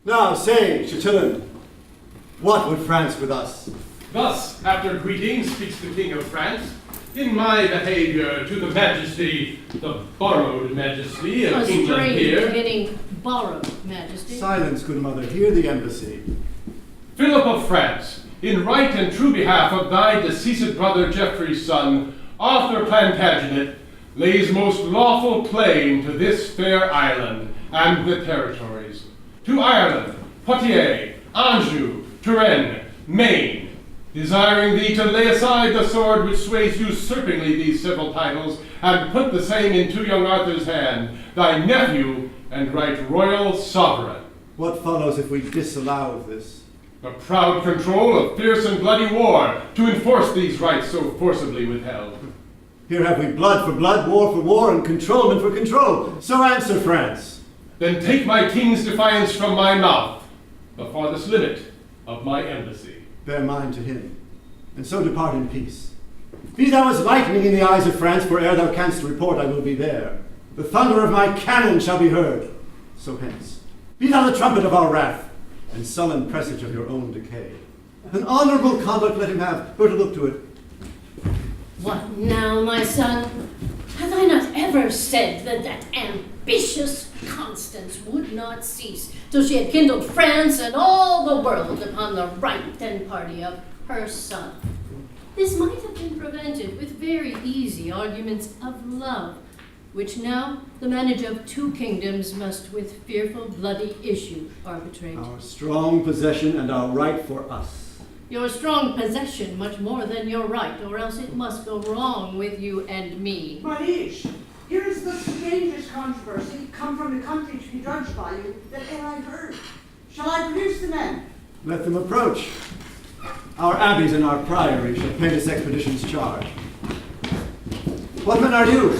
Now say, Chatillon, what would France with us? Thus, after greeting, speaks the King of France, in my behavior to the majesty, the borrowed majesty of England here. Getting borrowed majesty. Silence, good mother, hear the embassy. Philip of France, in right and true behalf of thy deceased brother Geoffrey's son, Arthur Plantagenet, lays most lawful claim to this fair island and the territories. To Ireland, Poitiers, Anjou, Touraine, Maine, desiring thee to lay aside the sword which sways usurpingly these civil titles, and put the same into young Arthur's hand, thy nephew and right royal sovereign. What follows if we disallow of this? The proud control of fierce and bloody war, to enforce these rights so forcibly withheld. Here have we blood for blood, war for war, and controlment for control. So answer, France. Then take my king's defiance from my mouth, the farthest limit of my embassy. Bear mine to him, and so depart in peace. Be thou as lightning in the eyes of France, for ere thou canst report I will be there. The thunder of my cannon shall be heard. So hence, be thou the trumpet of our wrath, and sullen presage of your own decay. An honorable conduct let him have, or to look to it. What now, my son? Have I not ever said that ambitious Constance would not cease till she had kindled France and all the world upon the right and party of her son? This might have been prevented with very easy arguments of love, which now the manage of two kingdoms must with fearful bloody issue arbitrate. Our strong possession and our right for us. Your strong possession much more than your right, or else it must go wrong with you and me. My liege, here is the strangest controversy come from the country to be judged by you that e'er I heard. Shall I produce the men? Let them approach. Our abbeys and our priory shall pay this expedition's charge. What men are you?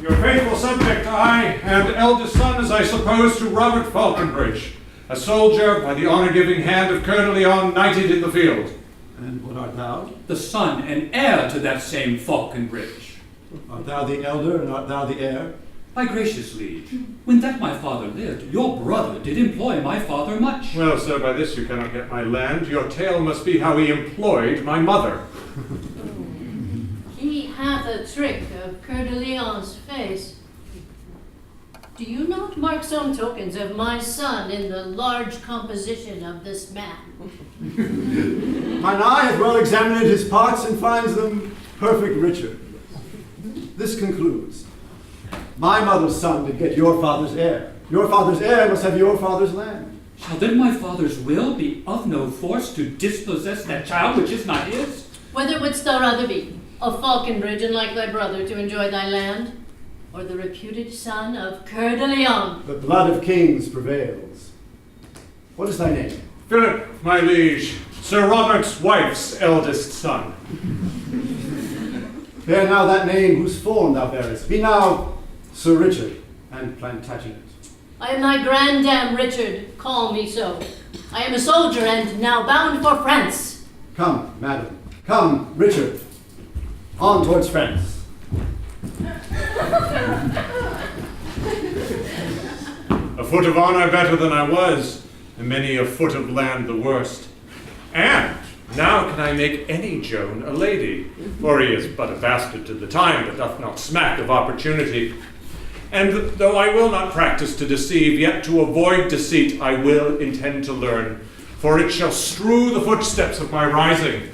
Your faithful subject, I, and eldest son, as I suppose, to Robert Falconbridge, a soldier by the honor-giving hand of Coeur de Lion, knighted in the field. And what art thou? The son and heir to that same Falconbridge. Art thou the elder, and art thou the heir? My gracious liege, when that my father lived, your brother did employ my father much. Well, sir, by this you cannot get my land. Your tale must be how he employed my mother. He hath a trick of Coeur de Lion's face. Do you not mark some tokens of my son in the large composition of this man? Mine eye hath well examined his parts and finds them perfect Richard. This concludes. My mother's son did get your father's heir. Your father's heir must have your father's land. Shall then my father's will be of no force to dispossess that child which is not his? Whether wouldst thou rather be of Falconbridge and like thy brother to enjoy thy land, or the reputed son of Coeur de Lion? The blood of kings prevails. What is thy name? Philip, my liege, Sir Robert's wife's eldest son. Bear now that name whose form thou bearest. Be now Sir Richard and Plantagenet. I am thy grandam Richard, call me so. I am a soldier and now bound for France. Come, madam. Come, Richard. On towards France. A foot of honor better than I was, and many a foot of land the worst. And now can I make any Joan a lady, for he is but a bastard to the time, but doth not smack of opportunity. And though I will not practice to deceive, yet to avoid deceit I will intend to learn, for it shall strew the footsteps of my rising.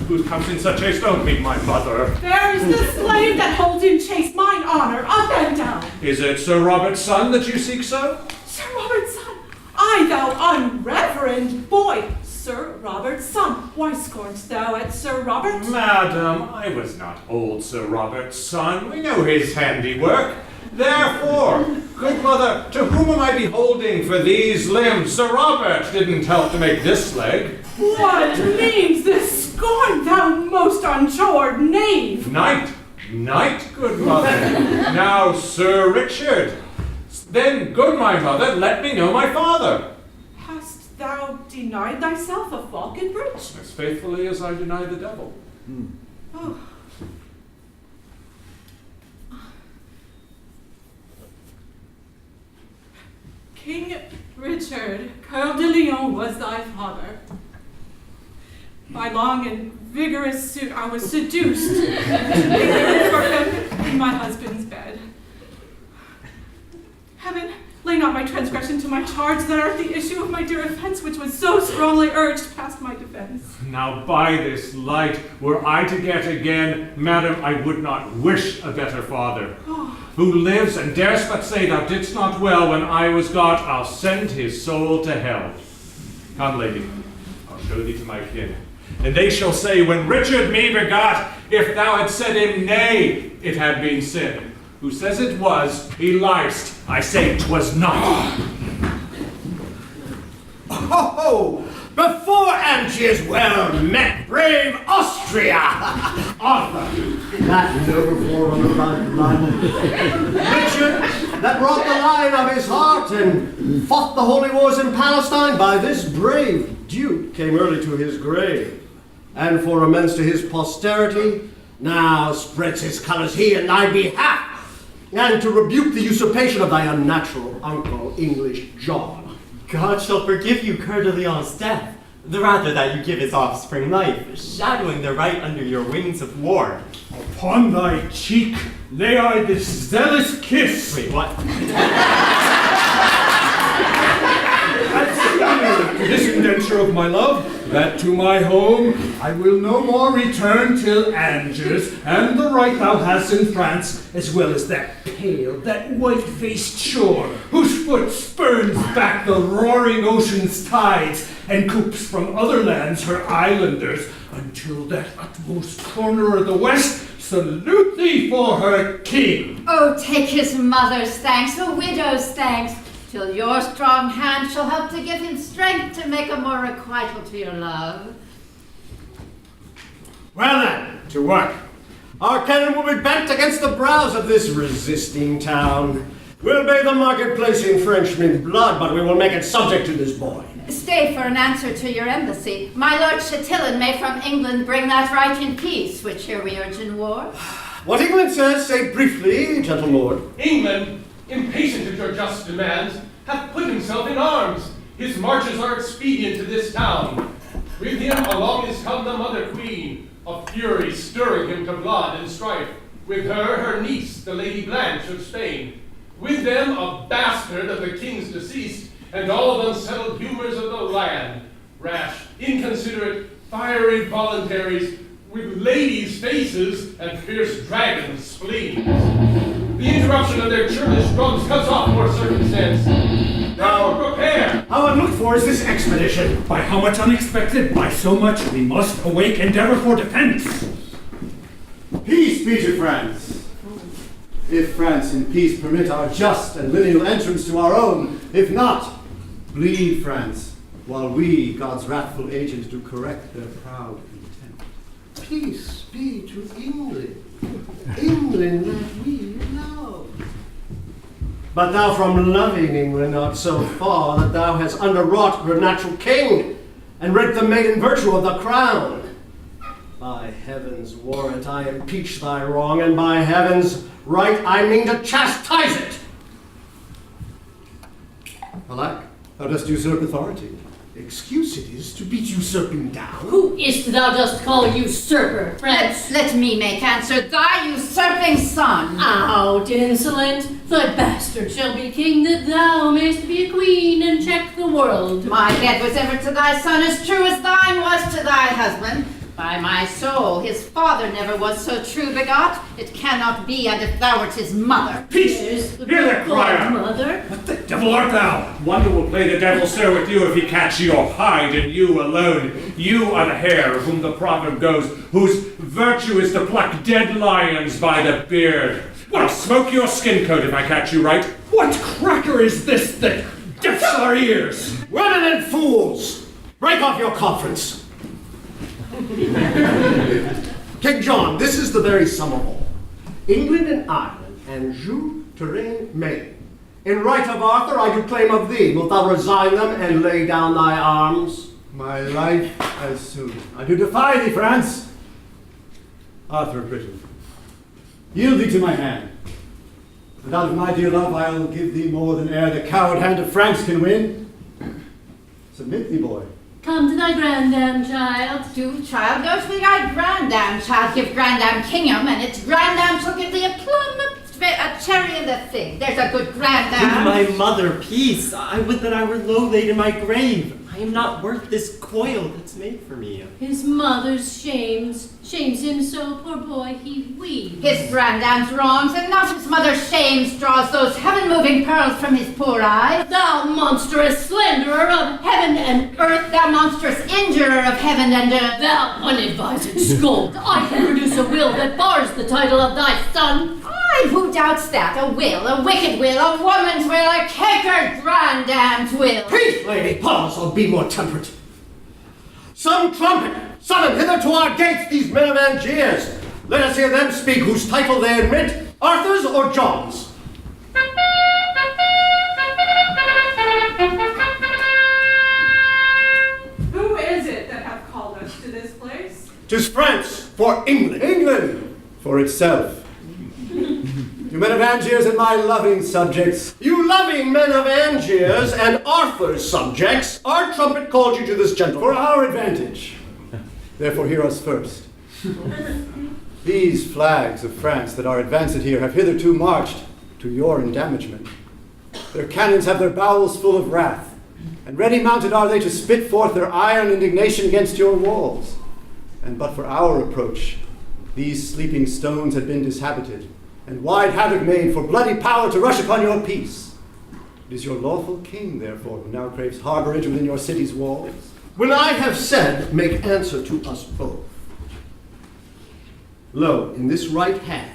Who comes in such haste? Don't meet my mother. There is the slave that holds in chase mine honor, up and down. Is it Sir Robert's son that you seek so? Sir Robert's son, I, thou unreverend boy, Sir Robert's son. Why scornst thou at Sir Robert? Madam, I was not old Sir Robert's son. We know his handiwork. Therefore, good mother, to whom am I beholding for these limbs? Sir Robert didn't help to make this leg. What means this scorn, thou most untoward knave? Knight, good mother. Now, Sir Richard. Then, good my mother, let me know my father. Hast thou denied thyself a Falconbridge? As faithfully as I deny the devil. Oh. King Richard, Coeur de Lion was thy father. By long and vigorous suit I was seduced to be given for him in my husband's bed. Heaven, lay not my transgression to my charge, that art the issue of my dear offense, which was so strongly urged past my defense. Now by this light, were I to get again, madam, I would not wish a better father. Who lives and dares but say thou didst not well when I was got, I'll send his soul to hell. Come, lady, I'll show thee to my kin. And they shall say, when Richard me begot, if thou had said him nay, it had been sin. Who says it was, he liest. I say 'twas not. Oh, before Angiers well met brave Austria! Arthur, that noble form of thy blood. Richard, that brought the line of his heart and fought the holy wars in Palestine, by this brave duke came early to his grave. And for amends to his posterity, now spreads his colours he in thy behalf, and to rebuke the usurpation of thy unnatural uncle, English John. God shall forgive you Coeur de Lion's death, the rather that you give his offspring life, shadowing their right under your wings of war. Upon thy cheek lay I this zealous kiss. Wait, what? To this indenture of my love, that to my home I will no more return till Angers, and the right thou hast in France, as well as that pale, that white-faced shore, whose foot spurns back the roaring ocean's tides, and coops from other lands her islanders, until that utmost corner of the west salute thee for her king. Oh, take his mother's thanks, a widow's thanks, till your strong hand shall help to give him strength to make a more requital to your love. Well then, to work. Our cannon will be bent against the brows of this resisting town. We'll bathe the marketplace in Frenchman's blood, but we will make it subject to this boy. Stay for an answer to your embassy. My lord Chatillon may from England bring that right in peace, which here we urge in war. What England says, say briefly, gentle lord. England, impatient at your just demands, hath put himself in arms. His marches are expedient to this town. With him along is come the mother queen, of fury stirring him to blood and strife. With her niece, the Lady Blanche of Spain. With them a bastard of the king's deceased, and all the unsettled humors of the land. Rash, inconsiderate, fiery voluntaries, with ladies' faces and fierce dragons' spleens. The interruption of their churlish drums cuts off more circumstance. Now prepare! How unlooked for is this expedition? By how much unexpected, by so much we must awake endeavor for defense. Peace be to France. If France in peace permit our just and lineal entrance to our own, if not, bleed France, while we, God's wrathful agents, do correct their proud intent. Peace be to England, England that we love. But thou from loving England art so far that thou hast underwrought her natural king, and rent the maiden virtue of the crown. By heaven's warrant I impeach thy wrong, and by heaven's right I mean to chastise it. Alack, thou dost usurp authority. Excuse it is to beat usurping down. Who is't thou dost call usurper, France? Let me make answer, thy usurping son. Out, insolent! Thy bastard shall be king, that thou mayst be a queen and check the world. My bed was ever to thy son as true as thine was to thy husband. By my soul, his father never was so true begot. It cannot be, and if thou wert his mother. Peace! There's the Hear that crier! mother. What the devil art thou? One who will play the devil, sir, with you if he catch your hide, and you alone. You are the hare of whom the proverb goes, whose virtue is to pluck dead lions by the beard. I'll smoke your skin coat if I catch you right. What cracker is this that deafs our ears? Women and fools! Break off your conference. King John, this is the very sum of all. England and Ireland, Anjou, Touraine, Maine. In right of Arthur I do claim of thee. Wilt thou resign them and lay down thy arms? My life as soon. I do defy thee, France. Arthur of Britain, yield thee to my hand. And out of my dear love I'll give thee more than e'er the coward hand of France can win. Submit thee, boy. Come to thy grandam, child. Do, child, go to thy grandam, child, give grandam kingdom, and its grandam shall give thee a plum, a cherry, and a fig. There's a good Give grandam. my mother peace. I would that I were low laid in my grave. I am not worth this coil that's made for me. His mother's shames him so, poor boy, he weeps. His grandam's wrongs, and not his mother's shames, draws those heaven-moving pearls from his poor eye. Thou monstrous slanderer of heaven and earth, Thou monstrous injurer of heaven and earth. thou unadvised scold, I can produce a will that bars the title of thy son. Aye, who doubts that? A will, a wicked will, a woman's will, a cankered grandam's will. Peace, lady, pause, or be more temperate. Some trumpet, summon hither to our gates these men of Angiers. Let us hear them speak whose title they admit, Arthur's or John's. Who is it that hath called us to this place? 'Tis France for England, England for itself. You men of Angiers and my loving subjects, you loving men of Angiers and Arthur's subjects, our trumpet called you to this gentleman for our advantage. Therefore hear us first. These flags of France that are advanced here have hitherto marched to your endamagement. Their cannons have their bowels full of wrath, and ready mounted are they to spit forth their iron indignation against your walls. And but for our approach, these sleeping stones had been dishabited, and wide havoc made for bloody power to rush upon your peace. It is your lawful king, therefore, who now craves harborage within your city's walls. When I have said, make answer to us both. Lo, in this right hand,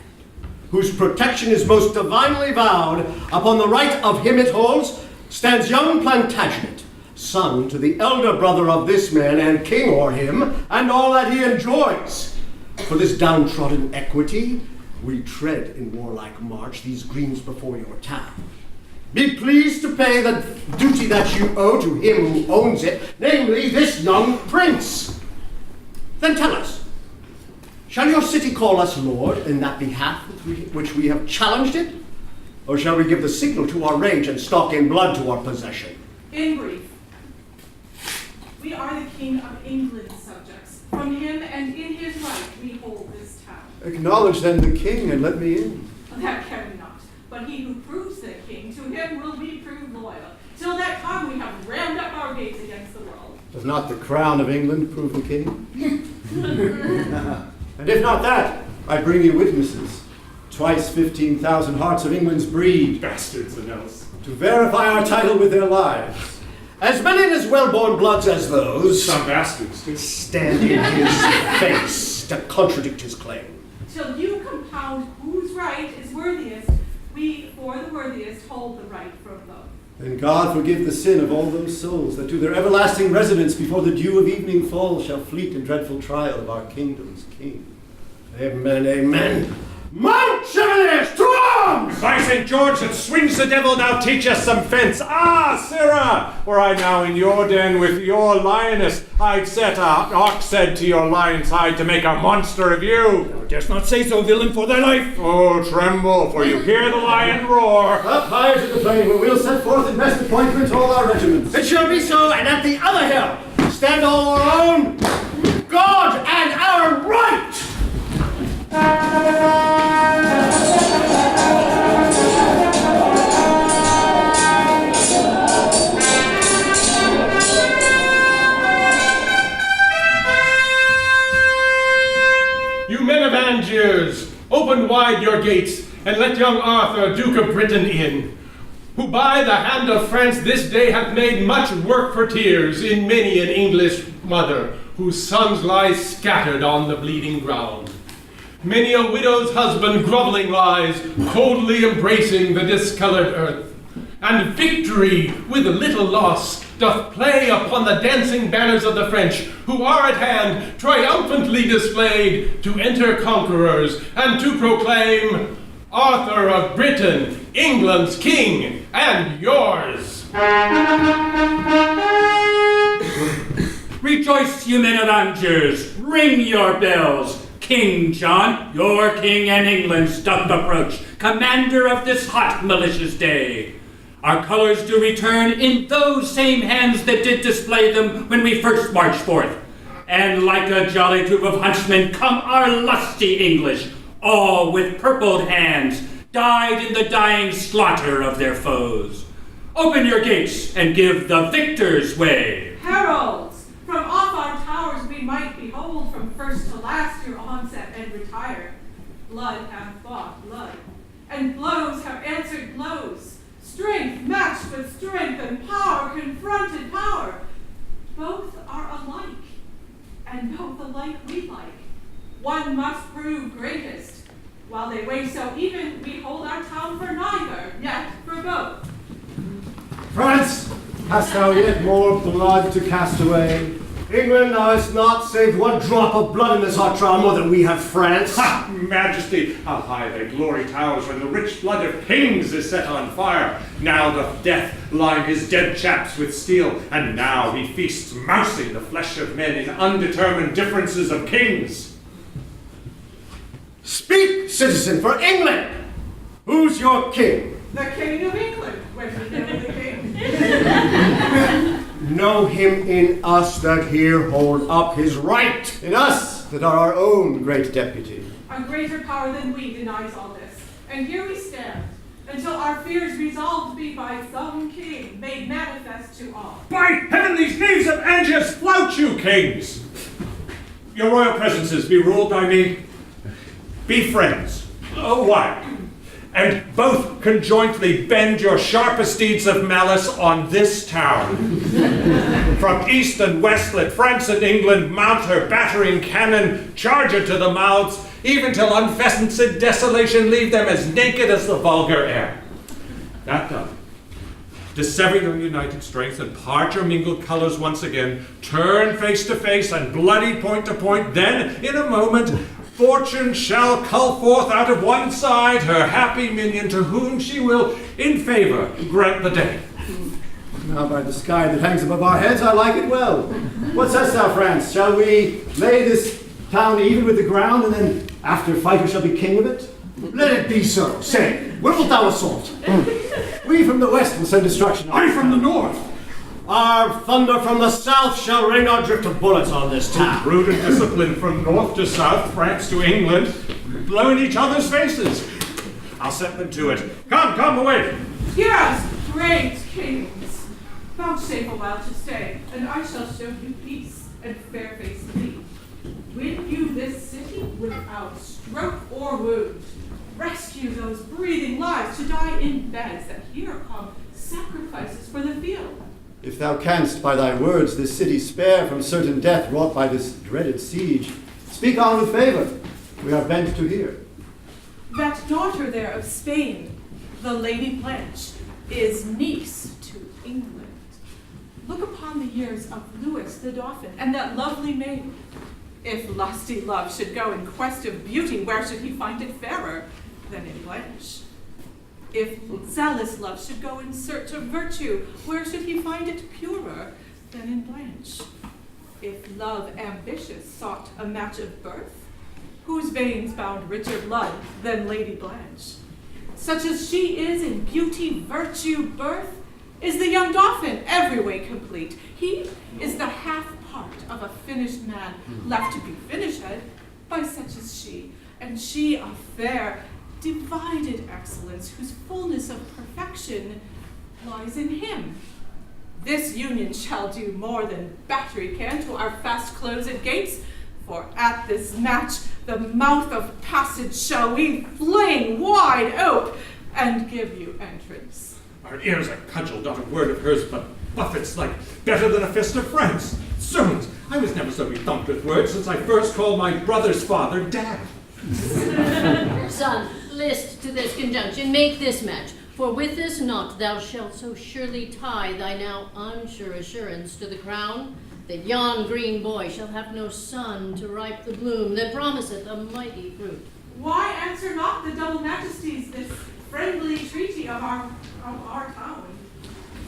whose protection is most divinely vowed, upon the right of him it holds, stands young Plantagenet, son to the elder brother of this man, and king o'er him, and all that he enjoys. For this downtrodden equity, we tread in warlike march these greens before your town. Be pleased to pay the duty that you owe to him who owns it, namely this young prince. Then tell us, shall your city call us lord in that behalf which we have challenged it? Or shall we give the signal to our rage and stalk in blood to our possession? In brief, we are the King of England's subjects. From him and in his right we hold this town. Acknowledge then the king and let me in. That can we not. But he who proves the king, to him will we prove loyal. Till that time we have rammed up our gates against the world. Does not the crown of England prove the king? And if not that, I bring you witnesses. Twice 15,000 hearts of England's breed. Bastards and else. To verify our title with their lives. As many as well-born bloods as those. Some bastards too. Stand in his face to contradict his claim. Till you compound whose right is worthiest, we, for the worthiest, hold the right from both. Then God forgive the sin of all those souls that to their everlasting residence before the dew of evening fall shall fleet in dreadful trial of our kingdom's king. Amen, amen. Mount, chevaliers, to arms! By St. George that swings the devil, now teach us some fence. Ah, sirrah, were I now in your den with your lioness, I'd set a ox head to your lion's hide to make a monster of you. Thou darest not say so, villain, for thy life. Oh, tremble, for you hear the lion roar. Up higher to the plain, where we'll set forth in best appointments all our regiments. It shall be so, and at the other hill, stand all our own, God and our right! You men of Angiers, open wide your gates, and let young Arthur, Duke of Britain, in, who by the hand of France this day hath made much work for tears in many an English mother, whose sons lie scattered on the bleeding ground. Many a widow's husband groveling lies, coldly embracing the discolored earth. And victory, with little loss, doth play upon the dancing banners of the French, who are at hand, triumphantly displayed, to enter conquerors, and to proclaim Arthur of Britain, England's king, and yours. Rejoice, you men of Angiers, ring your bells. King John, your king and England's doth approach, commander of this hot malicious day. Our colors do return in those same hands that did display them when we first marched forth. And like a jolly troop of hunchmen come our lusty English, all with purpled hands, dyed in the dying slaughter of their foes. Open your gates and give the victors way. Heralds, from off our towers we might behold from first to last your onset and retire. Blood hath fought blood, and blows have answered blows. Strength matched with strength and power confronted power. Both are alike, and both alike we like. One must prove greatest. While they weigh so even, we hold our town for neither, yet for both. France, hast thou yet more blood to cast away? England, thou hast not saved one drop of blood in this hot trial more than we have France. Ha! Majesty, how high thy glory towers when the rich blood of kings is set on fire. Now doth death line his dead chaps with steel, and now he feasts mousing the flesh of men in undetermined differences of kings. Speak, citizen, for England! Who's your king? The King of England, when we know the King. Know him in us that here hold up his right, in us that are our own great deputy. A greater power than we denies all this, and here we stand, until our fears resolved be by some king made manifest to all. By heaven, these knaves of Angiers flout you, kings! Your royal presences be ruled by me. Be friends, one, and both conjointly bend your sharpest deeds of malice on this town. From east and west let France and England mount her battering cannon, charge her to the mouths, even till unfenced desolation leave them as naked as the vulgar air. That done, dissever your united strength and part your mingled colors once again, turn face to face and bloody point to point, then, in a moment, Fortune shall cull forth out of one side her happy minion to whom she will, in favor, grant the day. Now by the sky that hangs above our heads, I like it well. What sayest thou, France? Shall we lay this town even with the ground, and then after fight who shall be king of it? Let it be so. Say, where wilt thou assault? We from the west will send destruction. I from the north. Our thunder from the south shall rain our drift of bullets on this town. Prudent discipline from north to south, France to England, blow in each other's faces. I'll set them to it. Come away. Hear us, great kings. Vouchsafe a while to stay, and I shall show you peace and fair-faced lead. Win you this city without stroke or wound. Rescue those breathing lives to die in beds that here come sacrifices for the field. If thou canst by thy words this city spare from certain death wrought by this dreaded siege, speak on with favor. We are bent to hear. That daughter there of Spain, the Lady Blanche, is niece to England. Look upon the years of Louis the Dauphin and that lovely maid. If lusty love should go in quest of beauty, where should he find it fairer than in Blanche? If zealous love should go in search of virtue, where should he find it purer than in Blanche? If love ambitious sought a match of birth, whose veins bound richer blood than Lady Blanche? Such as she is in beauty, virtue, birth, is the young Dauphin every way complete. He is the half part of a finished man, left to be finished by such as she, and she a fair, divided excellence, whose fullness of perfection lies in him. This union shall do more than battery can to our fast-closed gates, for at this match the mouth of passage shall we fling wide ope, and give you entrance. Our ears are cudgelled, not a word of hers, but buffets like better than a fist of France. Zounds, I was never so bethumped with words since I first called my brother's father Dad. Son, list to this conjunction, make this match, for with this knot thou shalt so surely tie thy now unsure assurance to the crown, that yon green boy shall have no son to ripe the bloom that promiseth a mighty fruit. Why answer not the double majesties this friendly treaty of our town?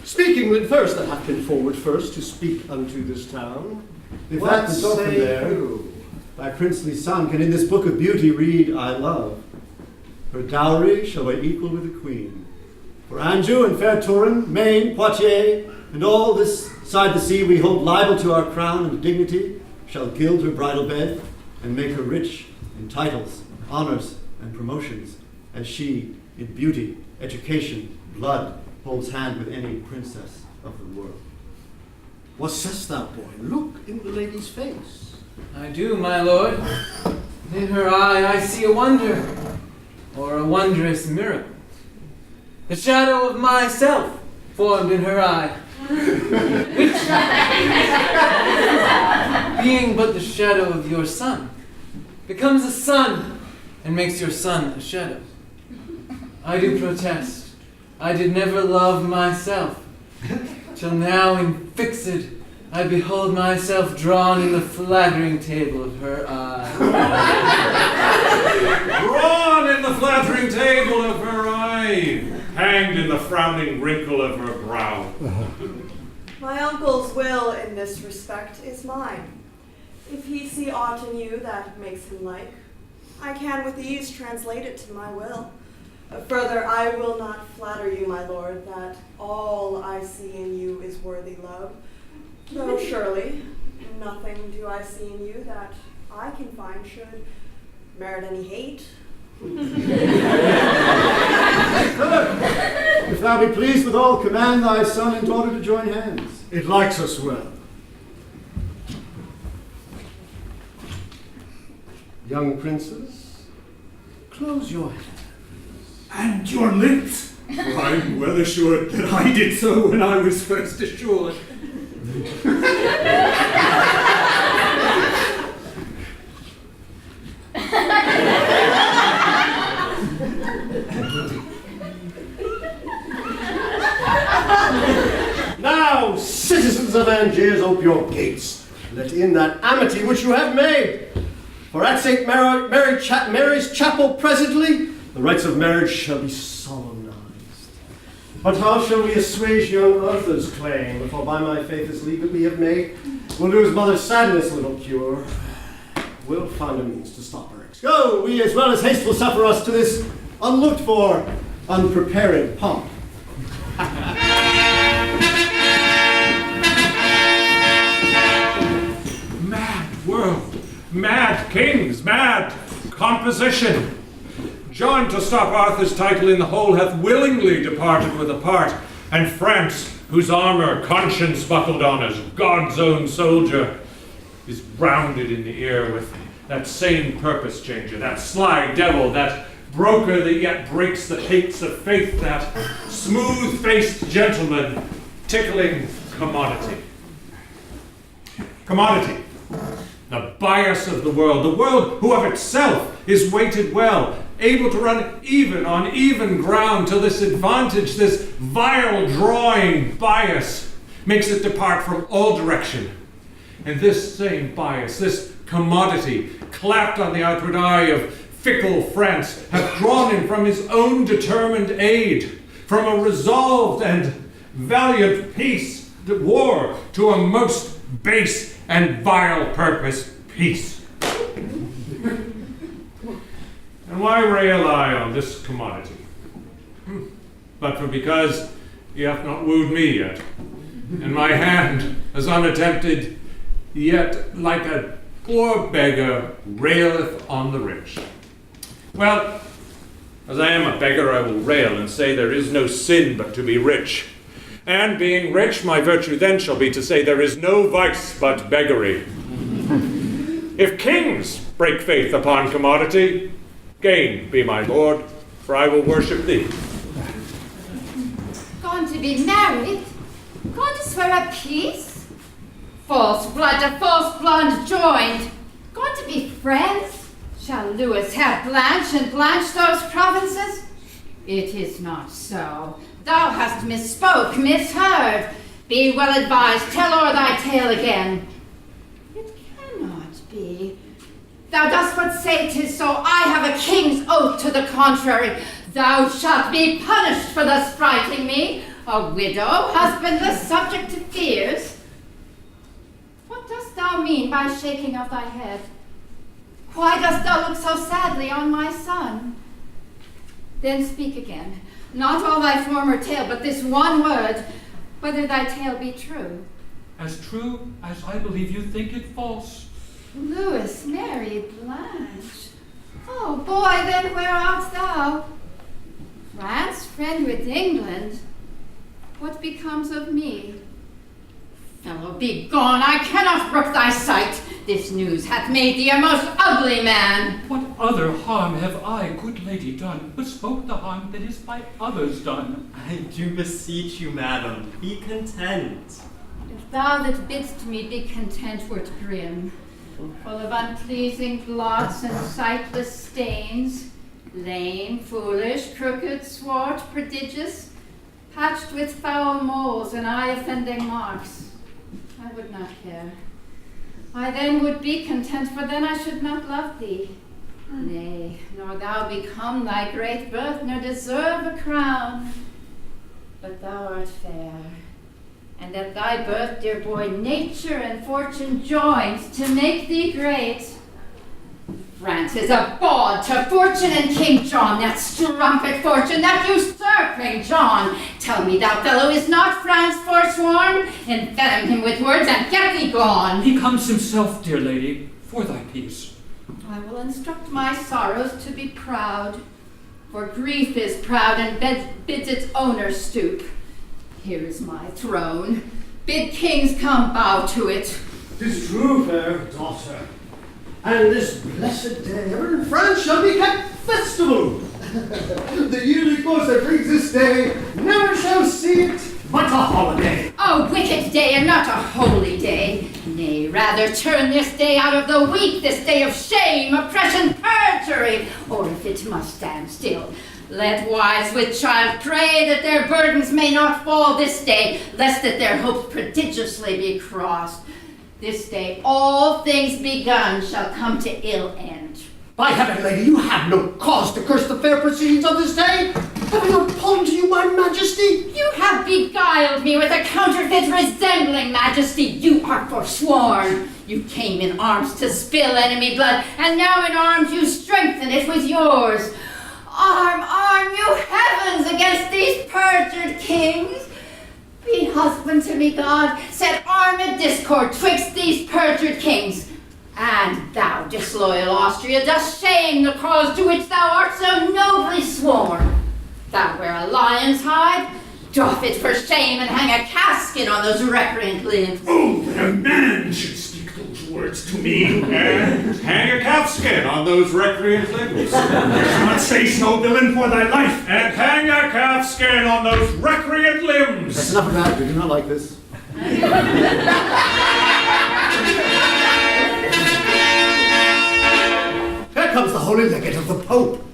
Speak England first, that hath been forward first to speak unto this town. If What that be so say there, you? thy princely son can in this book of beauty read, I love. Her dowry shall weigh equal with the queen. For Anjou and fair Turin, Maine, Poitiers, and all this side the sea we hold liable to our crown and dignity, shall gild her bridal bed, and make her rich in titles, honors, and promotions, as she, in beauty, education, blood, holds hand with any princess of the world. What sayest thou, boy? Look in the lady's face. I do, my lord. In her eye I see a wonder, or a wondrous miracle. The shadow of myself formed in her eye, which, being but the shadow of your sun, becomes a sun and makes your sun a shadow. I do protest, I did never love myself, till now in fixed I behold myself drawn in the flattering table of her eye. Drawn in the flattering table of her eye, hanged in the frowning wrinkle of her brow. My uncle's will in this respect is mine. If he see aught in you that makes him like, I can with ease translate it to my will. Further, I will not flatter you, my lord, that all I see in you is worthy love. Though surely, nothing do I see in you that I can find should merit any hate. If thou be pleased withal, command thy son and daughter to join hands. It likes us well. Young princes, close your hands. And your lips? I'm well assured that I did so when I was first assured. Now, citizens of Angiers, ope your gates. Let in that amity which you have made. For at St. Mary's Chapel presently, the rites of marriage shall be solemnized. But how shall we assuage young Arthur's claim? For by my faith this league that we have made will do his mother's sadness little cure. We'll find a means to stop her. Go, we as well as haste will suffer us to this unlooked for, unprepared pomp. Mad world, mad kings, mad composition. John, to stop Arthur's title in the whole, hath willingly departed with a part, and France, whose armour conscience buckled on as God's own soldier, is rounded in the ear with that same purpose changer, that sly devil, that broker that yet breaks the hates of faith, that smooth-faced gentleman tickling commodity. Commodity, the bias of the world who of itself is weighted well, able to run even on even ground till this advantage, this vile drawing bias, makes it depart from all direction. And this same bias, this commodity, clapped on the outward eye of fickle France, hath drawn him from his own determined aid, from a resolved and valiant peace, war, to a most base and vile purpose, peace. And why rail I on this commodity? But for because he hath not wooed me yet, and my hand is unattempted, yet like a poor beggar raileth on the rich. Well, as I am a beggar, I will rail and say there is no sin but to be rich. And being rich, my virtue then shall be to say there is no vice but beggary. If kings break faith upon commodity, gain be my lord, for I will worship thee. Gone to be married? Gone to swear a peace? False blood to false blood joined. Gone to be friends? Shall Louis have Blanche and Blanche those provinces? It is not so. Thou hast misspoke, misheard. Be well advised, tell o'er thy tale again. It cannot be. Thou dost but say 'tis so. I have a king's oath to the contrary. Thou shalt be punished for thus frighting me, a widow, husbandless, subject to fears. What dost thou mean by shaking of thy head? Why dost thou look so sadly on my son? Then speak again. Not all thy former tale, but this one word, whether thy tale be true. As true as I believe you think it false. Louis, Mary, Blanche. Oh boy, then where art thou? France, friend with England. What becomes of me? Fellow, be gone, I cannot brook thy sight. This news hath made thee a most ugly man. What other harm have I, good lady, done, bespoke the harm that is by others done? I do beseech you, madam, be content. If thou that bidst me be content wert grim, full of unpleasing blots and sightless stains, lame, foolish, crooked, swart, prodigious, patched with foul moles and eye-offending marks, I would not care. I then would be content, for then I should not love thee. Nay, nor thou become thy great birth, nor deserve a crown. But thou art fair, and at thy birth, dear boy, nature and fortune joined to make thee great. France is a bawd to fortune and King John, that strumpet fortune, that usurping John. Tell me, thou fellow, is not France forsworn? Envenom him with words and get thee gone. He comes himself, dear lady, for thy peace. I will instruct my sorrows to be proud, for grief is proud and bids its owner stoop. Here is my throne. Bid kings come bow to it. 'Tis true, fair daughter. And this blessed day ever in France shall be kept festival. The yearly course that brings this day never shall see it but a holiday. A wicked day and not a holy day. Nay, rather turn this day out of the week, this day of shame, oppression, perjury. Or if it must stand still, let wives with child pray that their burdens may not fall this day, lest that their hopes prodigiously be crossed. This day all things begun shall come to ill end. By heaven, lady, you have no cause to curse the fair proceedings of this day. Have I not pawned to you my majesty? You have beguiled me with a counterfeit resembling majesty. You are forsworn. You came in arms to spill enemy blood, and now in arms you strengthen it with yours. Arm, you heavens, against these perjured kings. Be husband to me, God, set armed discord twixt these perjured kings. And thou, disloyal Austria, dost shame the cause to which thou art so nobly sworn. Thou wear a lion's hide, doff it for shame, and hang a casket on those recreant limbs. Oh, that a man should speak those words to me. And hang a calfskin on those recreant limbs. Not say so, villain, for thy life. And hang a calfskin on those recreant limbs. That's enough of that. We do not like this. Here comes the holy legate of the Pope.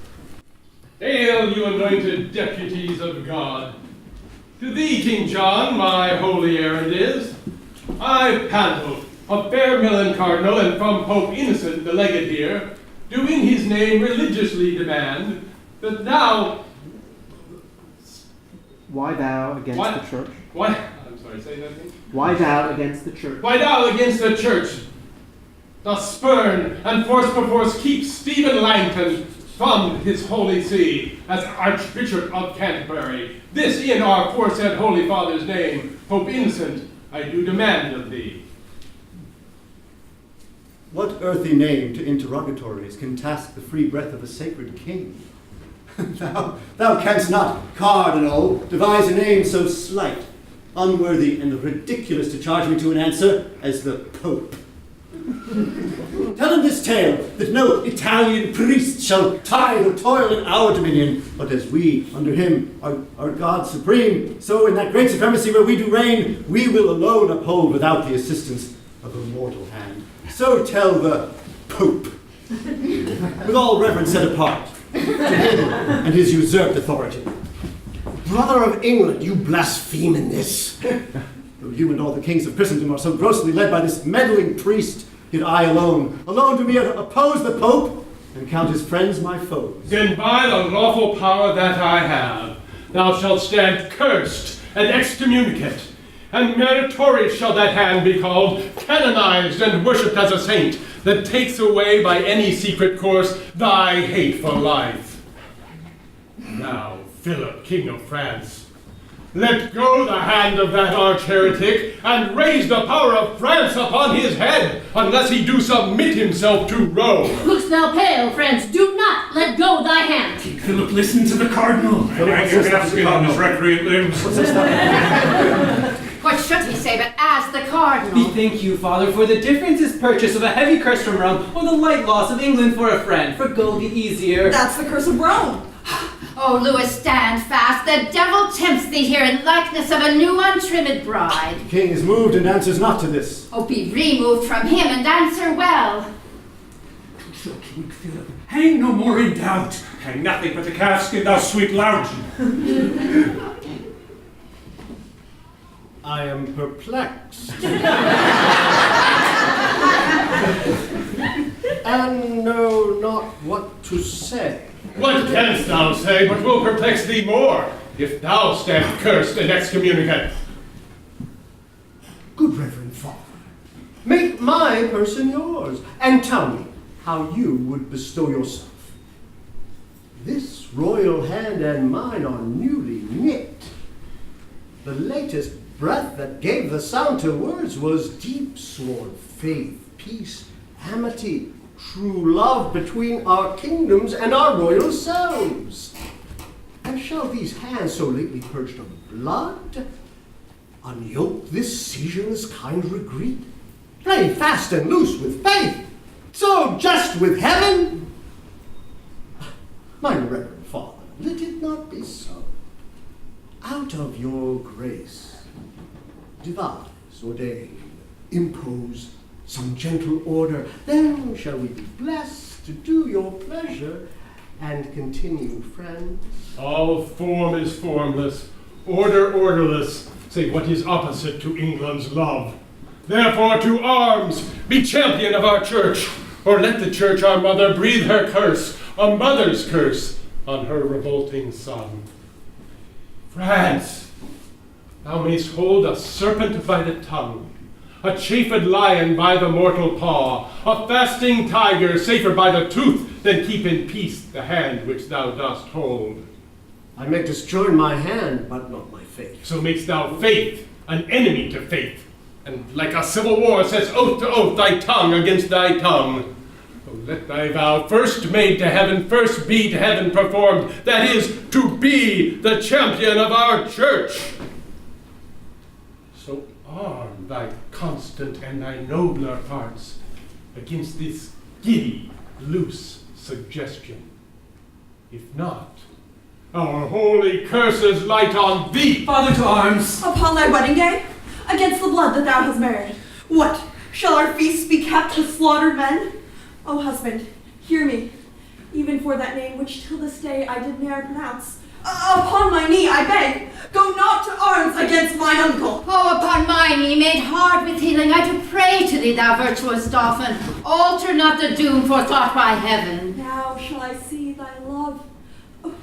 Hail, you anointed deputies of God. To thee, King John, my holy errand is. I, Pandulf, a fair Milan cardinal, and from Pope Innocent, the legate here, do in his name religiously demand that thou... Why thou against the church? Why? I'm sorry, say that again. Why thou against the church? Why thou against the church dost spurn and force perforce keep Stephen Langton from his holy see as Archbishop of Canterbury. This in our foresaid Holy Father's name, Pope Innocent, I do demand of thee. What earthly name to interrogatories can task the free breath of a sacred king? Thou canst not, cardinal, devise a name so slight, unworthy and ridiculous to charge me to an answer as the Pope. Tell him this tale, that no Italian priest shall tithe or toil in our dominion, but as we, under him, are God supreme, so in that great supremacy where we do reign, we will alone uphold without the assistance of a mortal hand. So tell the Pope, with all reverence set apart, to him and his usurped authority. Brother of England, you blaspheme in this. Though you and all the kings of Christendom are so grossly led by this meddling priest, yet I alone do me oppose the Pope, and count his friends my foes. Then by the lawful power that I have, thou shalt stand cursed and excommunicate, and meritorious shall that hand be called, canonized and worshipped as a saint, that takes away by any secret course thy hateful life. Now Philip, King of France. Let go the hand of that arch-heretic, and raise the power of France upon his head, unless he do submit himself to Rome. Look'st thou pale, France? Do not let go thy hand. King Philip, listen to the cardinal. I can have skin on his recreant limbs. What should he say but as the cardinal? Bethink you, father, for the difference is purchase of a heavy curse from Rome, or the light loss of England for a friend. For gold the easier. That's the curse of Rome. Oh, Louis, stand fast. The devil tempts thee here in likeness of a new untrimmed bride. The king is moved and answers not to this. Oh, be removed from him and answer well. So, King Philip, hang no more in doubt. Hang nothing but the calfskin, thou sweet lout. I am perplexed. and know not what to say. What canst thou say, but will perplex thee more, if thou stand cursed and excommunicate? Good Reverend Father, make my person yours, and tell me how you would bestow yourself. This royal hand and mine are newly knit. The latest breath that gave the sound to words was deep-sworn faith, peace, amity, true love between our kingdoms and our royal selves. And shall these hands so lately purged of blood unyoke this seizureless kind regret? Play fast and loose with faith, so just with heaven? My reverend father, let it not be so. Out of your grace, devise, ordain, impose some gentle order, then shall we be blessed to do your pleasure and continue friends. All form is formless, order orderless, say what is opposite to England's love. Therefore to arms, be champion of our church, or let the church our mother breathe her curse, a mother's curse, on her revolting son. France, thou mayst hold a serpent by the tongue, a chafed lion by the mortal paw, a fasting tiger safer by the tooth than keep in peace the hand which thou dost hold. I may disjoin my hand, but not my faith. So makest thou faith an enemy to faith, and like a civil war sets oath to oath thy tongue against thy tongue. Oh, let thy vow, first made to heaven, first be to heaven performed, that is, to be the champion of our church. So arm thy constant and thy nobler parts against this giddy, loose suggestion. If not, our holy curses light on thee. Father, to arms. Upon thy wedding day, against the blood that thou hast married. What, shall our feasts be kept with slaughtered men? O husband, hear me, even for that name which till this day I did ne'er pronounce. Upon my knee, I beg, go not to arms against mine uncle. Oh, upon my knee, made hard with healing, I do pray to thee, thou virtuous dolphin, alter not the doom forethought by heaven. Now shall I see thy love.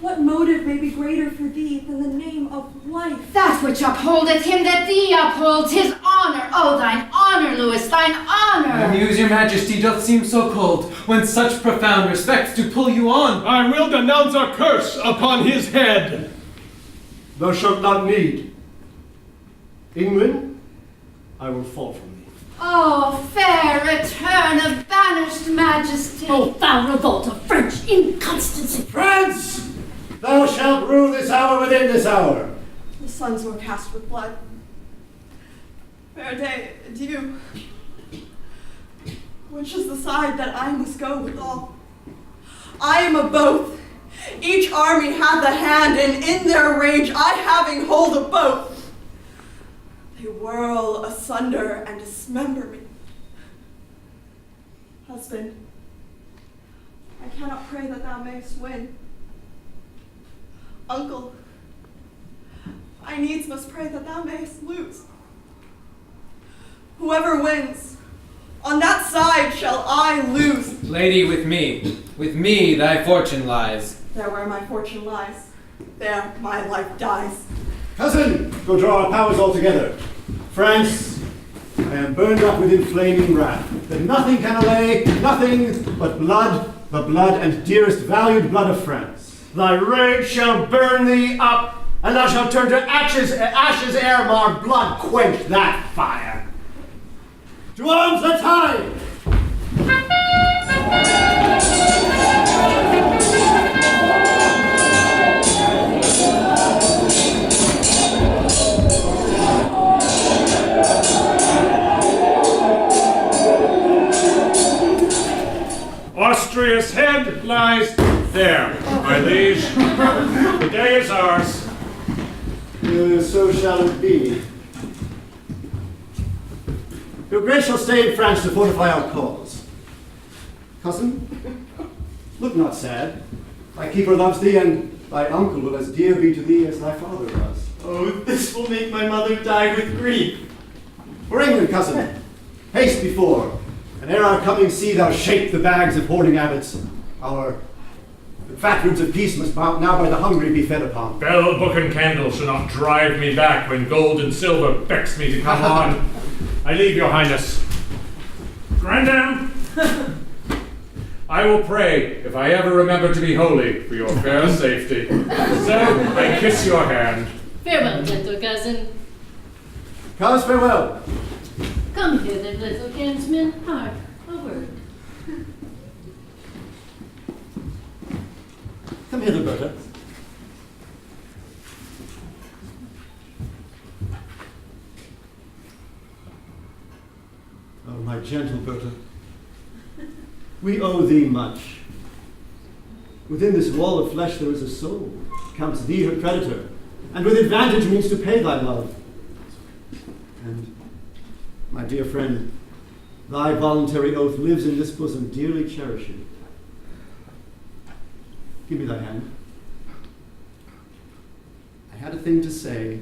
What motive may be greater for thee than the name of life? That which upholdeth him that thee upholds, his honor. Oh, thine honor, Louis, thine honor. Amuse your majesty doth seem so cold, when such profound respects do pull you on. I will denounce a curse upon his head. Thou shalt not need. England, I will fall from thee. Oh, fair return of banished majesty. Oh, foul revolt of French inconstancy. France, thou shalt rue this hour within this hour. The suns were cast with blood. Fair day, adieu. Which is the side that I must go withal? I am of both. Each army hath a hand, and in their rage I having hold of both. They whirl asunder and dismember me. Husband, I cannot pray that thou mayest win. Uncle, I needs must pray that thou mayest lose. Whoever wins, on that side shall I lose. Lady, with me thy fortune lies. There where my fortune lies, there my life dies. Cousin, go draw our powers all together. France, I am burned up with inflaming wrath, that nothing can allay, nothing but blood, the blood and dearest valued blood of France. thy rage shall burn thee up, and thou shalt turn to ashes ere our blood quench that fire. To arms, let's hide! Austria's head lies there, my liege. The day is ours. So shall it be. Your grace shall stay in France to fortify our cause. Cousin, look not sad. Thy keeper loves thee, and thy uncle will as dear be to thee as thy father was. Oh, this will make my mother die with grief. For England, cousin, haste before, and ere our coming see thou shake the bags of hoarding abbots. Our fat roots of peace must now by the hungry be fed upon. Bell, book, and candle shall not drive me back when gold and silver becks me to come on. I leave your highness. Grandam, I will pray, if I ever remember to be holy, for your fair safety. So, I kiss your hand. Farewell, gentle cousin. Cause farewell. Come hither, little kinsman. Hark, a word. Come hither, Berta. Oh, my gentle Berta, we owe thee much. Within this wall of flesh there is a soul, counts thee her creditor, and with advantage means to pay thy love. And, my dear friend, thy voluntary oath lives in this bosom, dearly cherishing. Give me thy hand. I had a thing to say,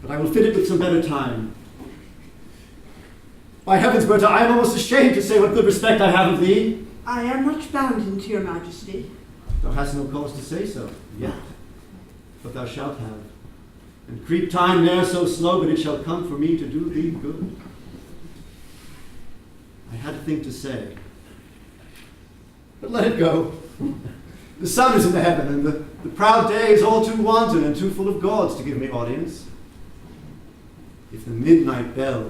but I will fit it with some better time. By heavens, Berta, I am almost ashamed to say what good respect I have of thee. I am much bounden to your majesty. Thou hast no cause to say so, yet. But thou shalt have. And creep time ne'er so slow, but it shall come for me to do thee good. I had a thing to say, but let it go. The sun is in the heaven, and the proud day is all too wanton and too full of gauds to give me audience. If the midnight bell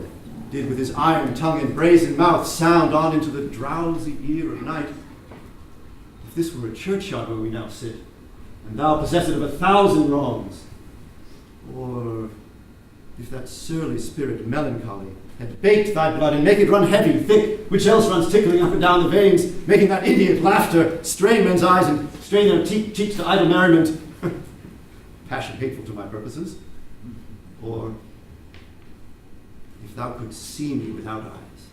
did with his iron tongue and brazen mouth sound on into the drowsy ear of night, if this were a churchyard where we now sit, and thou possessed of 1,000 wrongs, or if that surly spirit melancholy had baked thy blood and make it run heavy, thick, which else runs tickling up and down the veins, making that idiot laughter strain men's eyes and strain their cheeks to idle merriment, passion hateful to my purposes, or if thou couldst see me without eyes,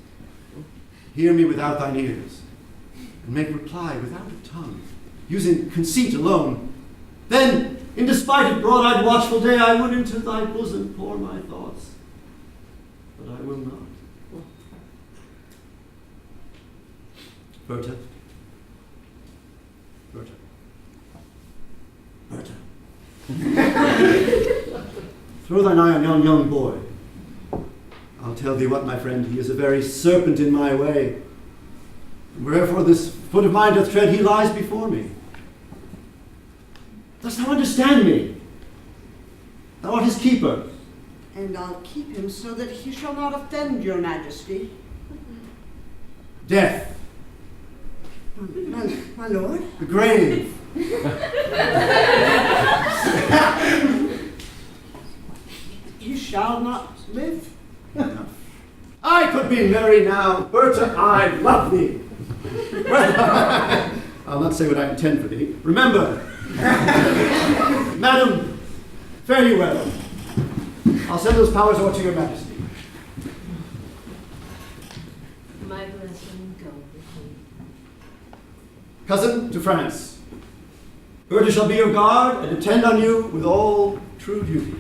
hear me without thine ears, and make reply without a tongue, using conceit alone, then, in despite of broad-eyed watchful day, I would into thy bosom pour my thoughts. But I will not. Berta. Berta. Berta. Throw thine eye on yon young boy. I'll tell thee what, my friend, he is a very serpent in my way. And wherefore this foot of mine doth tread, he lies before me. Dost thou understand me? Thou art his keeper. And I'll keep him so that he shall not offend your majesty. Death. My lord? The grave. He shall not live. Enough. I could be merry now. Berta, I love thee. Well, I'll not say what I intend for thee. Remember, madam, fare you well. I'll send those powers over to your majesty. My blessing go with thee. Cousin, to France. Berta shall be your guard and attend on you with all true duty.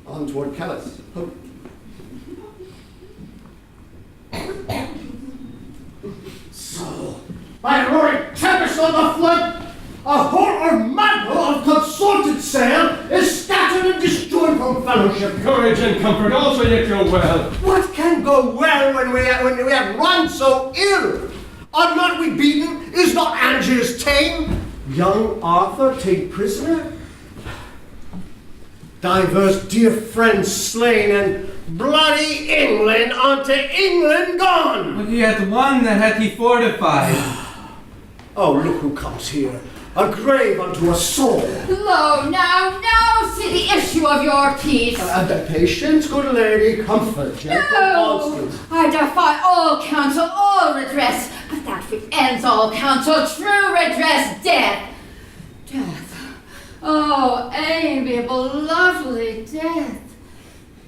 On toward Calais. Hope. So, by roaring tempest on the flood, a horror madness of consorted sail is scattered and disjoined from fellowship. Courage and comfort also, yet go well. What can go well when we have run so ill? Are not we beaten? Is not Angiers ta'en? Young Arthur ta'en prisoner? Divers dear friends slain, and bloody England unto England gone! But he hath one that hath he fortified. Oh, look who comes here, a grave unto a soul. Lo, now, see the issue of your peace. Patience, good lady, comfort, gentle Constance. I defy all counsel, all redress, but that which ends all counsel, true redress, death. Death. Oh, amiable, lovely death.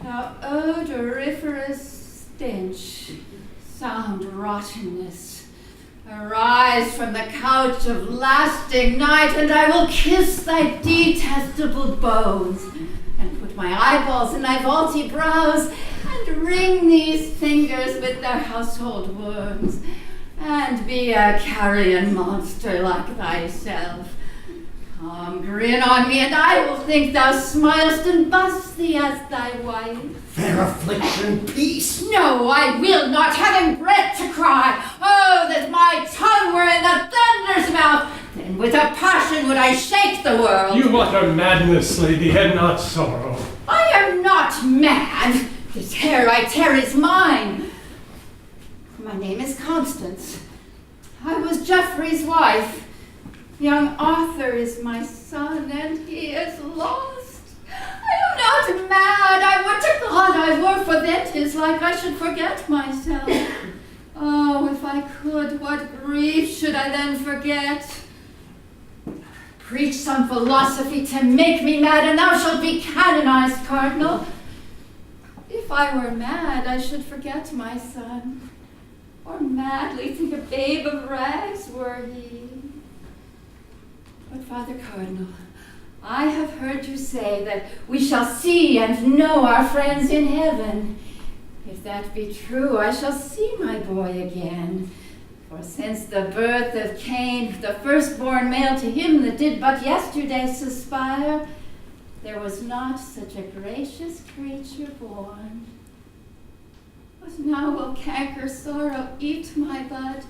Thou odoriferous stench, sound rottenness. Arise from the couch of lasting night, and I will kiss thy detestable bones, and put my eyeballs in thy vaulty brows, and wring these fingers with their household worms, and be a carrion monster like thyself. Come, grin on me, and I will think thou smilest and bust thee as thy wife. Fair affliction, peace. No, I will not, having breath to cry. Oh, that my tongue were in the thunder's mouth. Then with a passion would I shake the world. You utter madness, lady, and not sorrow. I am not mad. This hair I tear is mine. My name is Constance. I was Geoffrey's wife. Young Arthur is my son, and he is lost. I am not mad. I would to God I were, for then 'tis like I should forget myself. Oh, if I could, what grief should I then forget? Preach some philosophy to make me mad, and thou shalt be canonized, Cardinal. If I were mad, I should forget my son, or madly think a babe of rags were he. But, Father Cardinal, I have heard you say that we shall see and know our friends in heaven. If that be true, I shall see my boy again. For since the birth of Cain, the firstborn male to him that did but yesterday suspire, there was not such a gracious creature born. But now will canker sorrow eat my bud,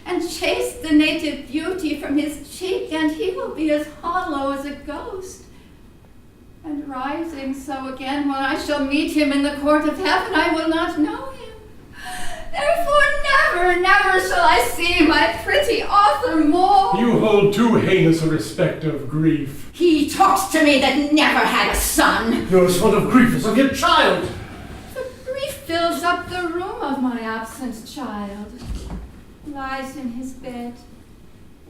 and chase the native beauty from his cheek, and he will be as hollow as a ghost. And rising so again, when I shall meet him in the court of heaven, I will not know him. Therefore never shall I see my pretty Arthur more. You hold too heinous a respect of grief. He talks to me that never had a son. You're as fond of grief as of your child. The grief fills up the room of my absent child. Lies in his bed,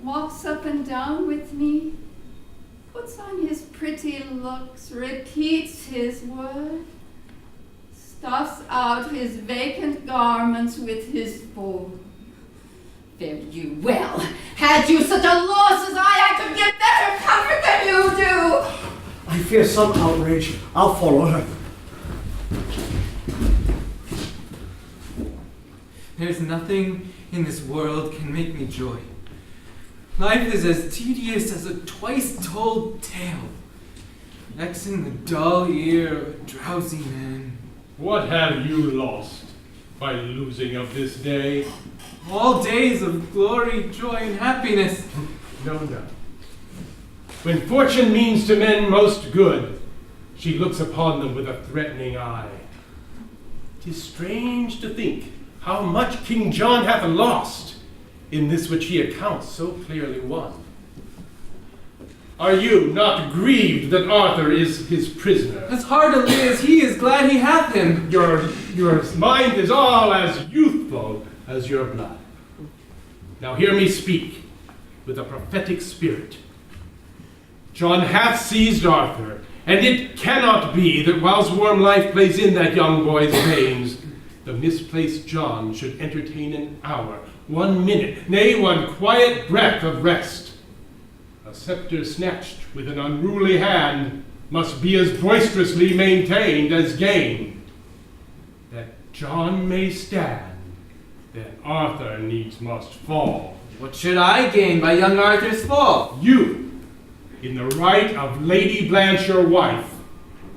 walks up and down with me, puts on his pretty looks, repeats his word, stuffs out his vacant garments with his form. Fare you well. Had you such a loss as I could give better comfort than you do. I fear some outrage. I'll follow her. There's nothing in this world can make me joy. Life is as tedious as a twice-told tale, vexing the dull ear of a drowsy man. What have you lost by losing of this day? All days of glory, joy, and happiness. No. When fortune means to men most good, she looks upon them with a threatening eye. 'Tis strange to think how much King John hath lost in this which he accounts so clearly won. Are you not grieved that Arthur is his prisoner? As heartily as he is glad he hath him. Your mind is all as youthful as your blood. Now hear me speak with a prophetic spirit. John hath seized Arthur, and it cannot be that whilst warm life plays in that young boy's veins, the misplaced John should entertain an hour, 1 minute, nay, 1 quiet breath of rest. A scepter snatched with an unruly hand must be as boisterously maintained as gained. That John may stand, then Arthur needs must fall. What should I gain by young Arthur's fall? You, in the right of Lady Blanche your wife,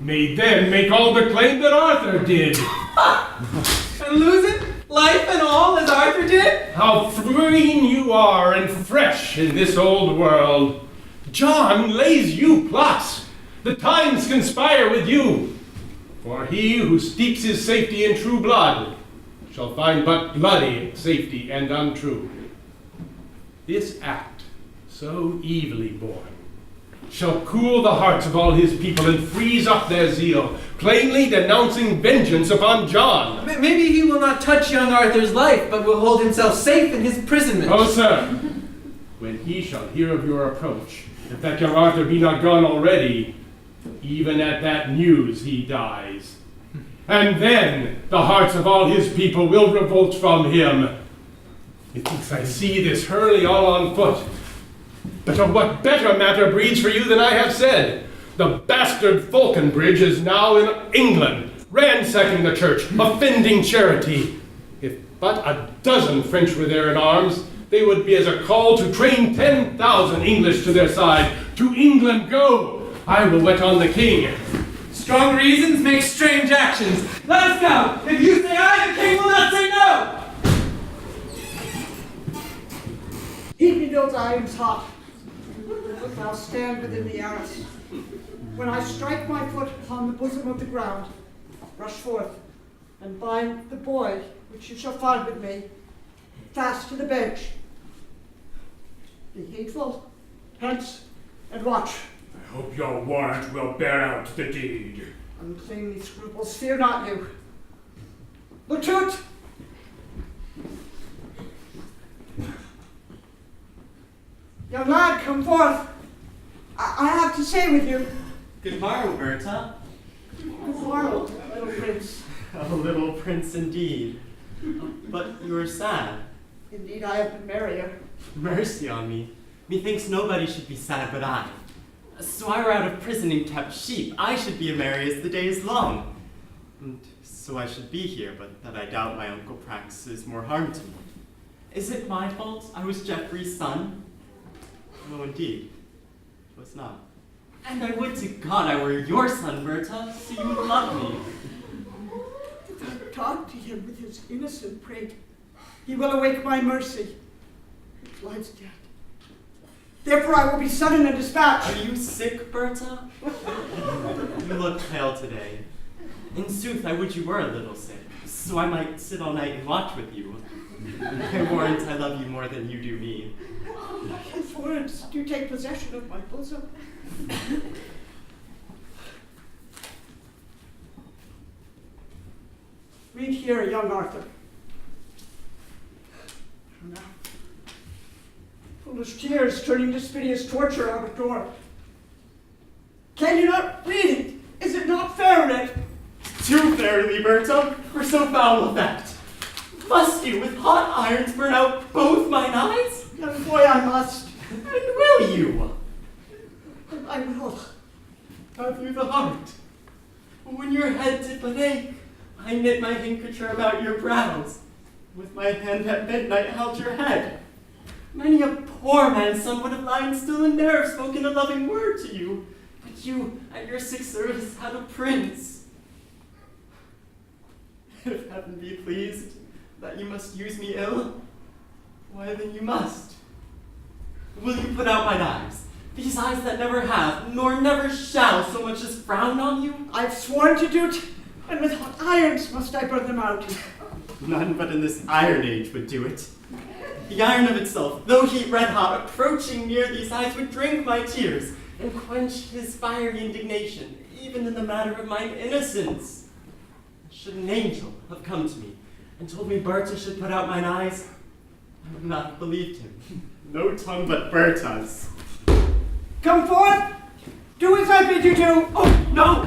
may then make all the claim that Arthur did. And lose it, life and all, as Arthur did? How free you are and fresh in this old world. John lays you plots. The times conspire with you. For he who steeps his safety in true blood shall find but bloody safety and untrue. This act, so evilly born, shall cool the hearts of all his people and freeze up their zeal, plainly denouncing vengeance upon John. Maybe he will not touch young Arthur's life, but will hold himself safe in his imprisonment. Oh, sir, when he shall hear of your approach, if that young Arthur be not gone already, even at that news he dies. And then the hearts of all his people will revolt from him. Methinks I see this hurly all on foot. But of what better matter breeds for you than I have said? The bastard Falconbridge is now in England, ransacking the church, offending charity. If but a dozen French were there in arms, they would be as a call to train 10,000 English to their side. To England go! I will wet on the king. Strong reasons make strange actions. Let us go! If you say aye, the king will not say no! Heat me those irons hot. Wilt thou stand within the arras? When I strike my foot upon the bosom of the ground, rush forth, and bind the boy, which you shall find with me, fast to the bench. Be heedful, hence, and watch. I hope your warrant will bear out the deed. Uncleanly scruples, fear not you. Lieutenant! Young lad, come forth. I have to say with you. Good morrow, Berta. Good morrow, little prince. A little prince indeed. But you are sad. Indeed, I have been merrier. Mercy on me. Methinks nobody should be sad but I. So I were out of prison and kept sheep. I should be merry as the day is long. And so I should be here, but that I doubt my uncle practices more harm to me. Is it my fault I was Geoffrey's son? No, indeed. It was not. And I would to God I were your son, Berta, so you would love me. If I talk to him with his innocent prate, he will awake my mercy. It lies dead. Therefore I will be sudden and dispatch. Are you sick, Berta? You look pale today. In sooth, I would you were a little sick, so I might sit all night and watch with you. I warrant I love you more than you do me. His words do take possession of my bosom. Read here, young Arthur. Now, foolish tears turning to piteous torture out of door. Can you not read it? Is it not fair read? Too fairly, Berta, for so foul effect. Must you with hot irons burn out both mine eyes? Young boy, I must. And will you? I will. Have you the heart? When your head did but ache, I knit my handkerchief about your brows. With my hand at midnight held your head. Many a poor man's son would have lain still and ne'er have spoken a loving word to you. But you, at your sick service, had a prince. If heaven be pleased that you must use me ill, why then you must. Will you put out mine eyes? These eyes that never have, nor never shall, so much as frown on you? I've sworn to do't, and with hot irons must I burn them out. None but in this iron age would do it. The iron of itself, though heat red hot, approaching near these eyes would drink my tears, and quench his fiery indignation, even in the matter of mine innocence. Should an angel have come to me, and told me Berta should put out mine eyes, I would not have believed him. No tongue but Berta's. Come forth! Do as I bid you do! Oh, no!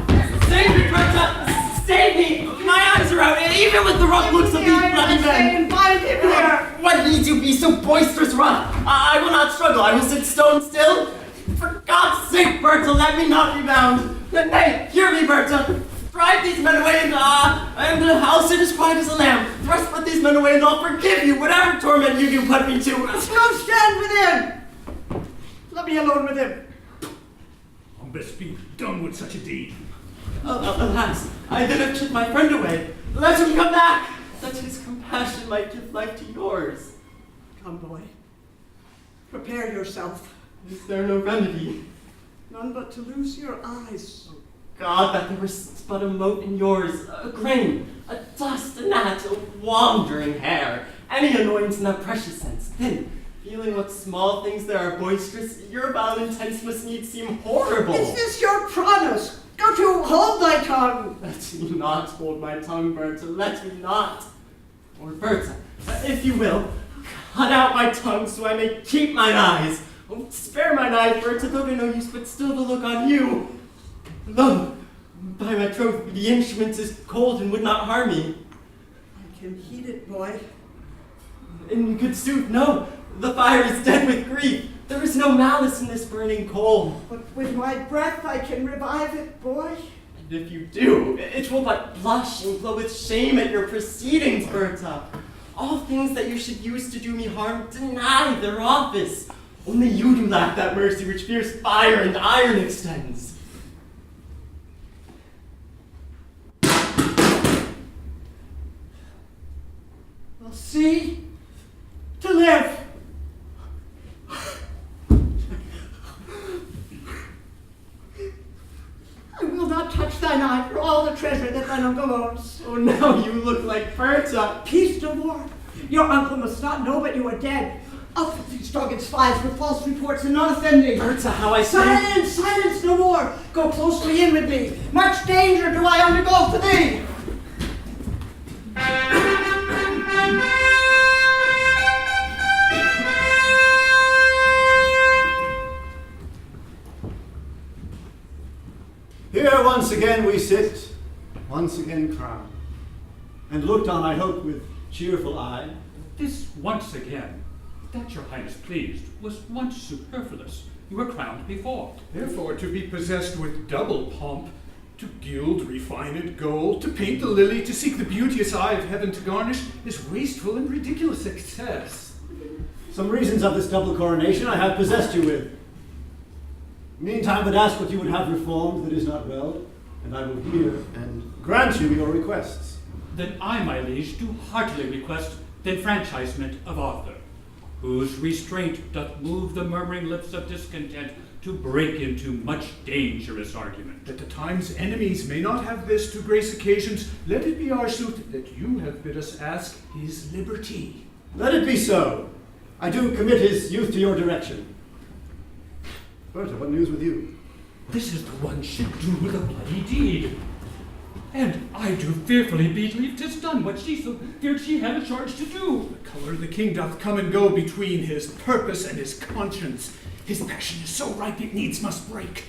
Save me, Berta! Save me! My eyes are out, even with the rough looks of these bloody men! Bind him here! What needs you be so boisterous rough? I will not struggle, I will sit stone still. For God's sake, Berta, let me not be bound. Nay, hear me, Berta. Drive these men away, and I'll sit as quiet as a lamb. Thrust but these men away, and I'll forgive you whatever torment you do put me to. Come stand within! Let me alone with him. I'll best be done with such a deed. Alas, I then have took my friend away. Let him come back, that his compassion might give life to yours. Come, boy. Prepare yourself. Is there no remedy? None but to lose your eyes. God, that there was but a mote in yours, a grain, a dust, a gnat, a wandering hair, any annoyance in that precious sense. Then, feeling what small things there are boisterous, your vow intents must needs seem horrible. Is this your promise? Go to hold thy tongue. Let me not hold my tongue, Berta, let me not. Or Berta, if you will, cut out my tongue so I may keep mine eyes. Oh, spare mine eyes, Berta, though to no use, but still to look on you. Lo, by my troth, the instrument is cold and would not harm me. I can heat it, boy. In good sooth, no, the fire is dead with grief. There is no malice in this burning coal. But with my breath I can revive it, boy. And if you do, it will but blush and glow with shame at your proceedings, Berta. All things that you should use to do me harm deny their office. Only you do lack that mercy which fierce fire and iron extends. Well, see, to live. I will not touch thine eye for all the treasure that thine uncle owns. Oh, now you look like Berta. Peace no more. Your uncle must not know but you are dead. Up with these dogged spies with false reports and not offending. Berta, how I say. Silence, silence no more. Go closely in with me. Much danger do I undergo for thee. Here once again we sit, once again crowned, and looked on, I hope, with cheerful eye. This once again, that your highness pleased, was once superfluous. You were crowned before. Therefore, to be possessed with double pomp, to gild refined gold, to paint the lily, to seek the beauteous eye of heaven to garnish, is wasteful and ridiculous excess. Some reasons of this double coronation I have possessed you with. Meantime, but ask what you would have reformed that is not well, and I will hear and grant you your requests. Then I, my liege, do heartily request the enfranchisement of Arthur, whose restraint doth move the murmuring lips of discontent to break into much dangerous argument. That the time's enemies may not have this to grace occasions, let it be our suit that you have bid us ask his liberty. Let it be so. I do commit his youth to your direction. Berta, what news with you? This is the one should do the bloody deed. And I do fearfully believe 'tis done what she so feared she had a charge to do. The color of the king doth come and go between his purpose and his conscience. His passion is so ripe it needs must break.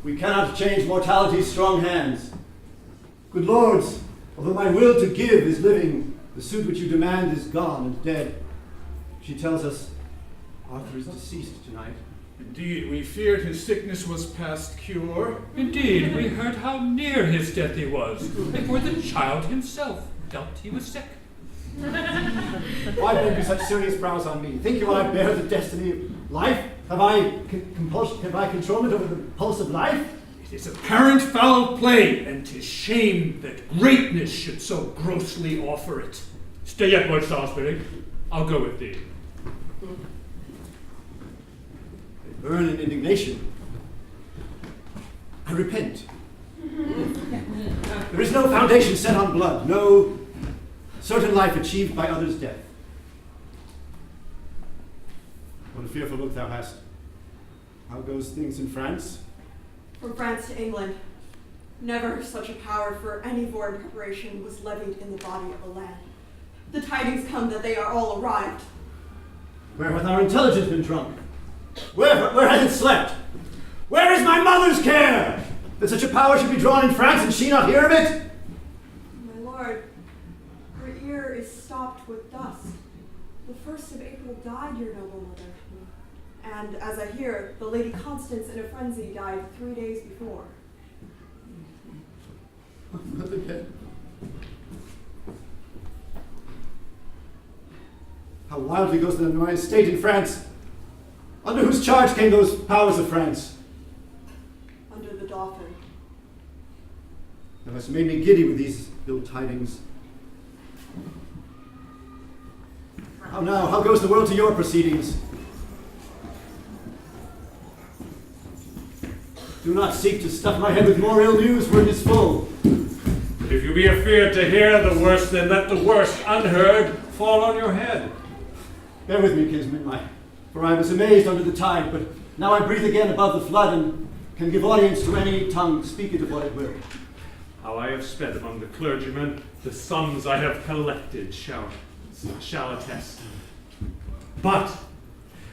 We cannot change mortality's strong hands. Good lords, although my will to give is living, the suit which you demand is gone and dead. She tells us Arthur is deceased tonight. Indeed, we feared his sickness was past cure. Indeed, we heard how near his death he was, before the child himself felt he was sick. Why bend you such serious brows on me? Think you I bear the destiny of life? Have I controlment over the pulse of life? It is apparent foul play, and 'tis shame that greatness should so grossly offer it. Stay yet, Lord Salisbury. I'll go with thee. They burn in indignation. I repent. There is no foundation set on blood, no certain life achieved by others' death. What a fearful look thou hast. How goes things in France? From France to England, never such a power for any foreign preparation was levied in the body of a land. The tidings come that they are all arrived. Where hath our intelligence been drunk? Where hath it slept? Where is my mother's care? That such a power should be drawn in France and she not hear of it? My lord, her ear is stopped with dust. The 1st of April died your noble mother. And as I hear, the Lady Constance in a frenzy died 3 days before. How wildly goes the annoying state in France! Under whose charge came those powers of France? Under the Dauphin. Thou hast made me giddy with these ill tidings. How now? How goes the world to your proceedings? Do not seek to stuff my head with more ill news, for it is full. But if you be afeard to hear the worst, then let the worst unheard fall on your head. Bear with me, kinsman, for I was amazed under the tide, but now I breathe again above the flood and can give audience to any tongue, speak it of what it will. How I have sped among the clergymen, the sums I have collected shall attest. But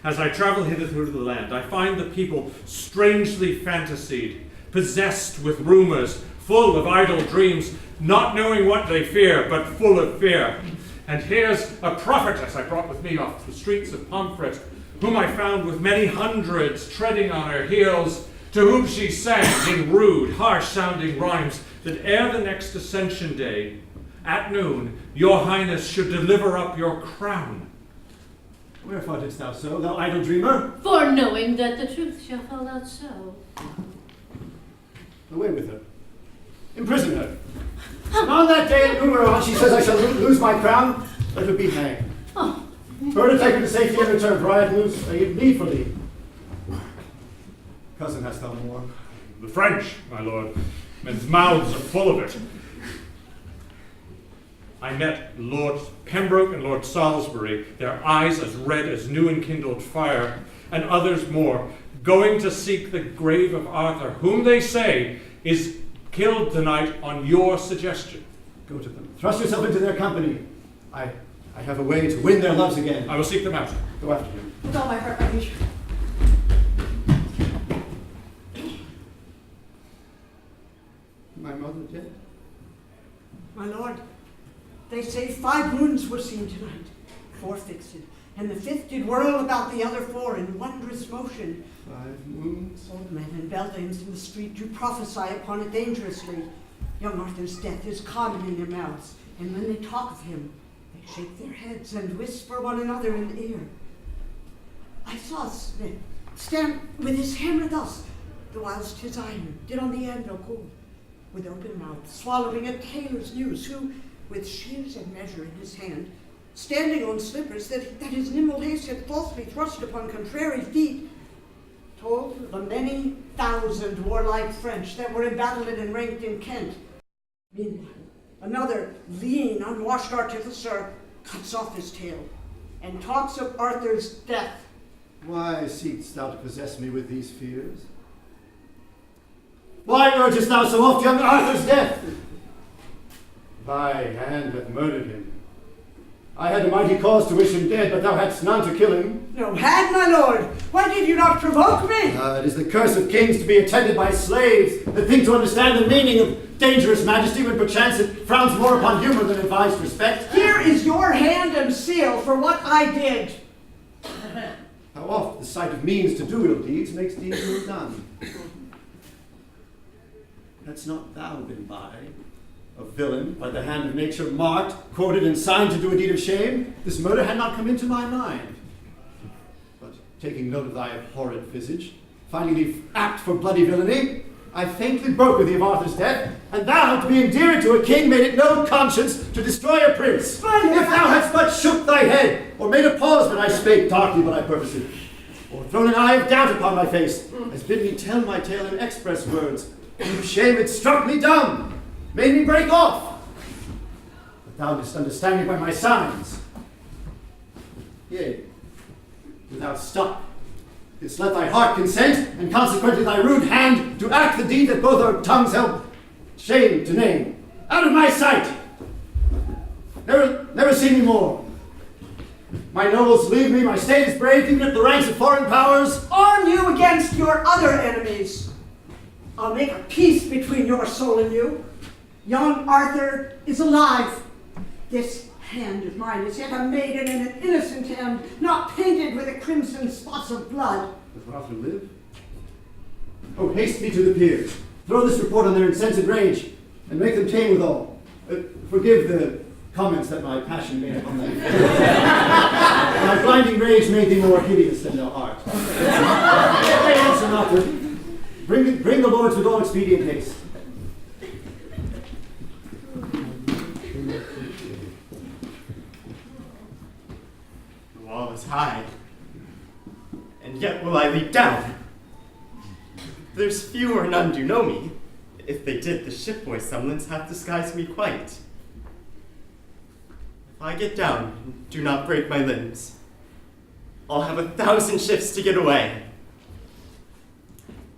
as I travel hither through the land, I find the people strangely fantasied, possessed with rumors, full of idle dreams, not knowing what they fear, but full of fear. And here's a prophetess I brought with me off the streets of Pomfret, whom I found with many hundreds treading on her heels, to whom she sang in rude, harsh-sounding rhymes that ere the next Ascension Day, at noon, your highness should deliver up your crown. Wherefore didst thou so, thou idle dreamer? For knowing that the truth shall fall out so. Away with her. Imprison her. And on that day at noon whereon she says I shall lose my crown, let her be hanged. Oh. For her to take her to safety and return, for I have news I leave for thee. Cousin, hast thou more? The French, my lord. Men's mouths are full of it. I met Lord Pembroke and Lord Salisbury, their eyes as red as new enkindled fire, and others more, going to seek the grave of Arthur, whom they say is killed tonight on your suggestion. Go to them. Thrust yourself into their company. I have a way to win their loves again. I will seek them out. Go after him. With all my heart, my liege. My mother dead? My lord, they say 5 moons were seen tonight, 4 fixed, and the 5th did whirl about the other 4 in wondrous motion. 5 moons? Old men and beldams in the street do prophesy upon it dangerously. Young Arthur's death is common in their mouths, and when they talk of him, they shake their heads and whisper one another in the ear. I saw Smith stand with his hammer thus, the whilst his iron did on the anvil cool, with open mouth, swallowing a tailor's news, who, with shears and measure in his hand, standing on slippers that his nimble haste had falsely thrust upon contrary feet, told the many thousand warlike French that were embattled and ranked in Kent. Meanwhile, another lean, unwashed artificer cuts off his tail, and talks of Arthur's death. Why seekst thou to possess me with these fears? Why urgest thou so oft young Arthur's death? Thy hand hath murdered him. I had a mighty cause to wish him dead, but thou hadst none to kill him. No had, my lord. Why did you not provoke me? It is the curse of kings to be attended by slaves that think to understand the meaning of dangerous majesty when perchance it frowns more upon humor than advised respect. Here is your hand and seal for what I did. How oft the sight of means to do ill deeds makes deeds ill done. Hadst not thou been by, a villain by the hand of nature marked, quoted, and signed to do a deed of shame, this murder had not come into my mind. But taking note of thy abhorrent visage, finding thee apt for bloody villainy, I faintly broke with thee of Arthur's death, and thou, to be endeared to a king, made it no conscience to destroy a prince. If thou hadst but shook thy head, or made a pause when I spake darkly what I purposed, or thrown an eye of doubt upon my face, as bid me tell my tale in express words, and shame it struck me dumb, made me break off. But thou didst understand me by my signs. Yea, without stop, didst let thy heart consent, and consequently thy rude hand to act the deed that both our tongues held shame to name. Out of my sight! Never see me more. My nobles leave me, my state is brave, even if the ranks of foreign powers. Arm you against your other enemies. I'll make a peace between your soul and you. Young Arthur is alive. This hand of mine is yet a maiden and an innocent hand, not painted with the crimson spots of blood. Does Arthur live? Oh, haste me to the peers. Throw this report on their incensed rage, and make them tame withal. Forgive the comments that my passion made upon them. My blinding rage made thee more hideous than thou art. They answer not to. Bring the lords with all expedient haste. The wall is high, and yet will I leap down. There's few or none do know me. If they did, the shipboy semblance hath disguised me quite. If I get down, and do not break my limbs, I'll have 1,000 shifts to get away.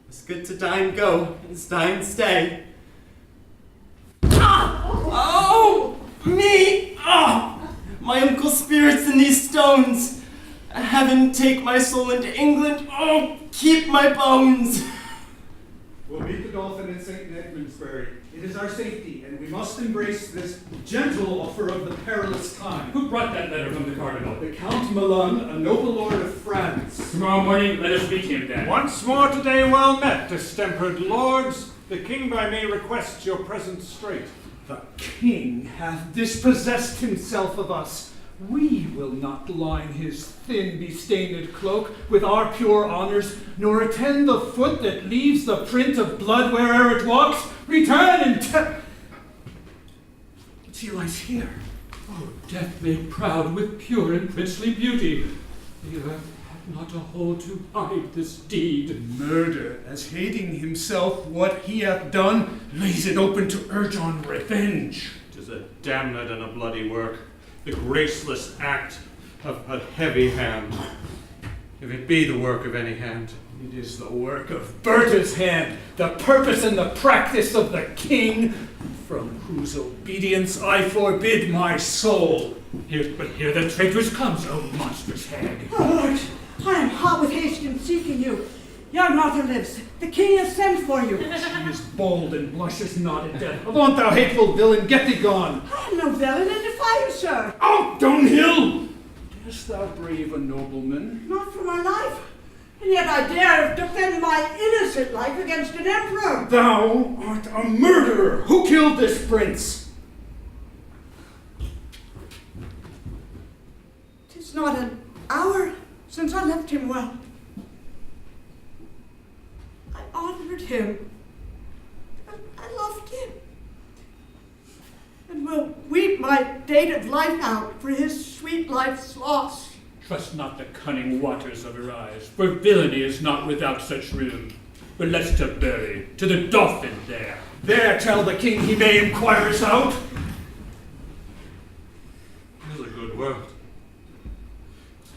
It's good to die and go, as die and stay. Oh, me! Oh, my uncle's spirits in these stones. Heaven take my soul into England. Oh, keep my bones. We'll meet the Dolphin in St. Edmundsbury. It is our safety, and we must embrace this gentle offer of the perilous time. Who brought that letter from the Cardinal? The Count Milan, a noble lord of France. Tomorrow morning, let us meet him then. Once more today well met, distempered lords. The king by me requests your presence straight. The king hath dispossessed himself of us. We will not line his thin bestained cloak with our pure honours, nor attend the foot that leaves the print of blood where'er it walks. Return and but he lies here. Oh, death made proud with pure and princely beauty. The earth had not a hold to hide this deed. Murder, as hating himself what he hath done, lays it open to urge on revenge. 'Tis a damned and a bloody work, the graceless act of a heavy hand. If it be the work of any hand, it is the work of Berta's hand, the purpose and the practice of the king, from whose obedience I forbid my soul. Here the traitors comes, O monstrous hag. Oh, Lord, I am hot with haste in seeking you. Young Arthur lives. The king has sent for you. She is bold and blushes not at death. Avaunt, thou hateful villain, get thee gone. I am no villain and defy you, sir. Out, dunghill! Darest thou brave a nobleman? Not for my life. And yet I dare defend my innocent life against an emperor. Thou art a murderer. Who killed this prince? 'Tis not an hour since I left him well. I honored him. I loved him. And will weep my date of life out for his sweet life's loss. Trust not the cunning waters of her eyes, for villainy is not without such room. But let's to Bury, to the Dolphin there. There tell the king he may inquire us out. It is a good word.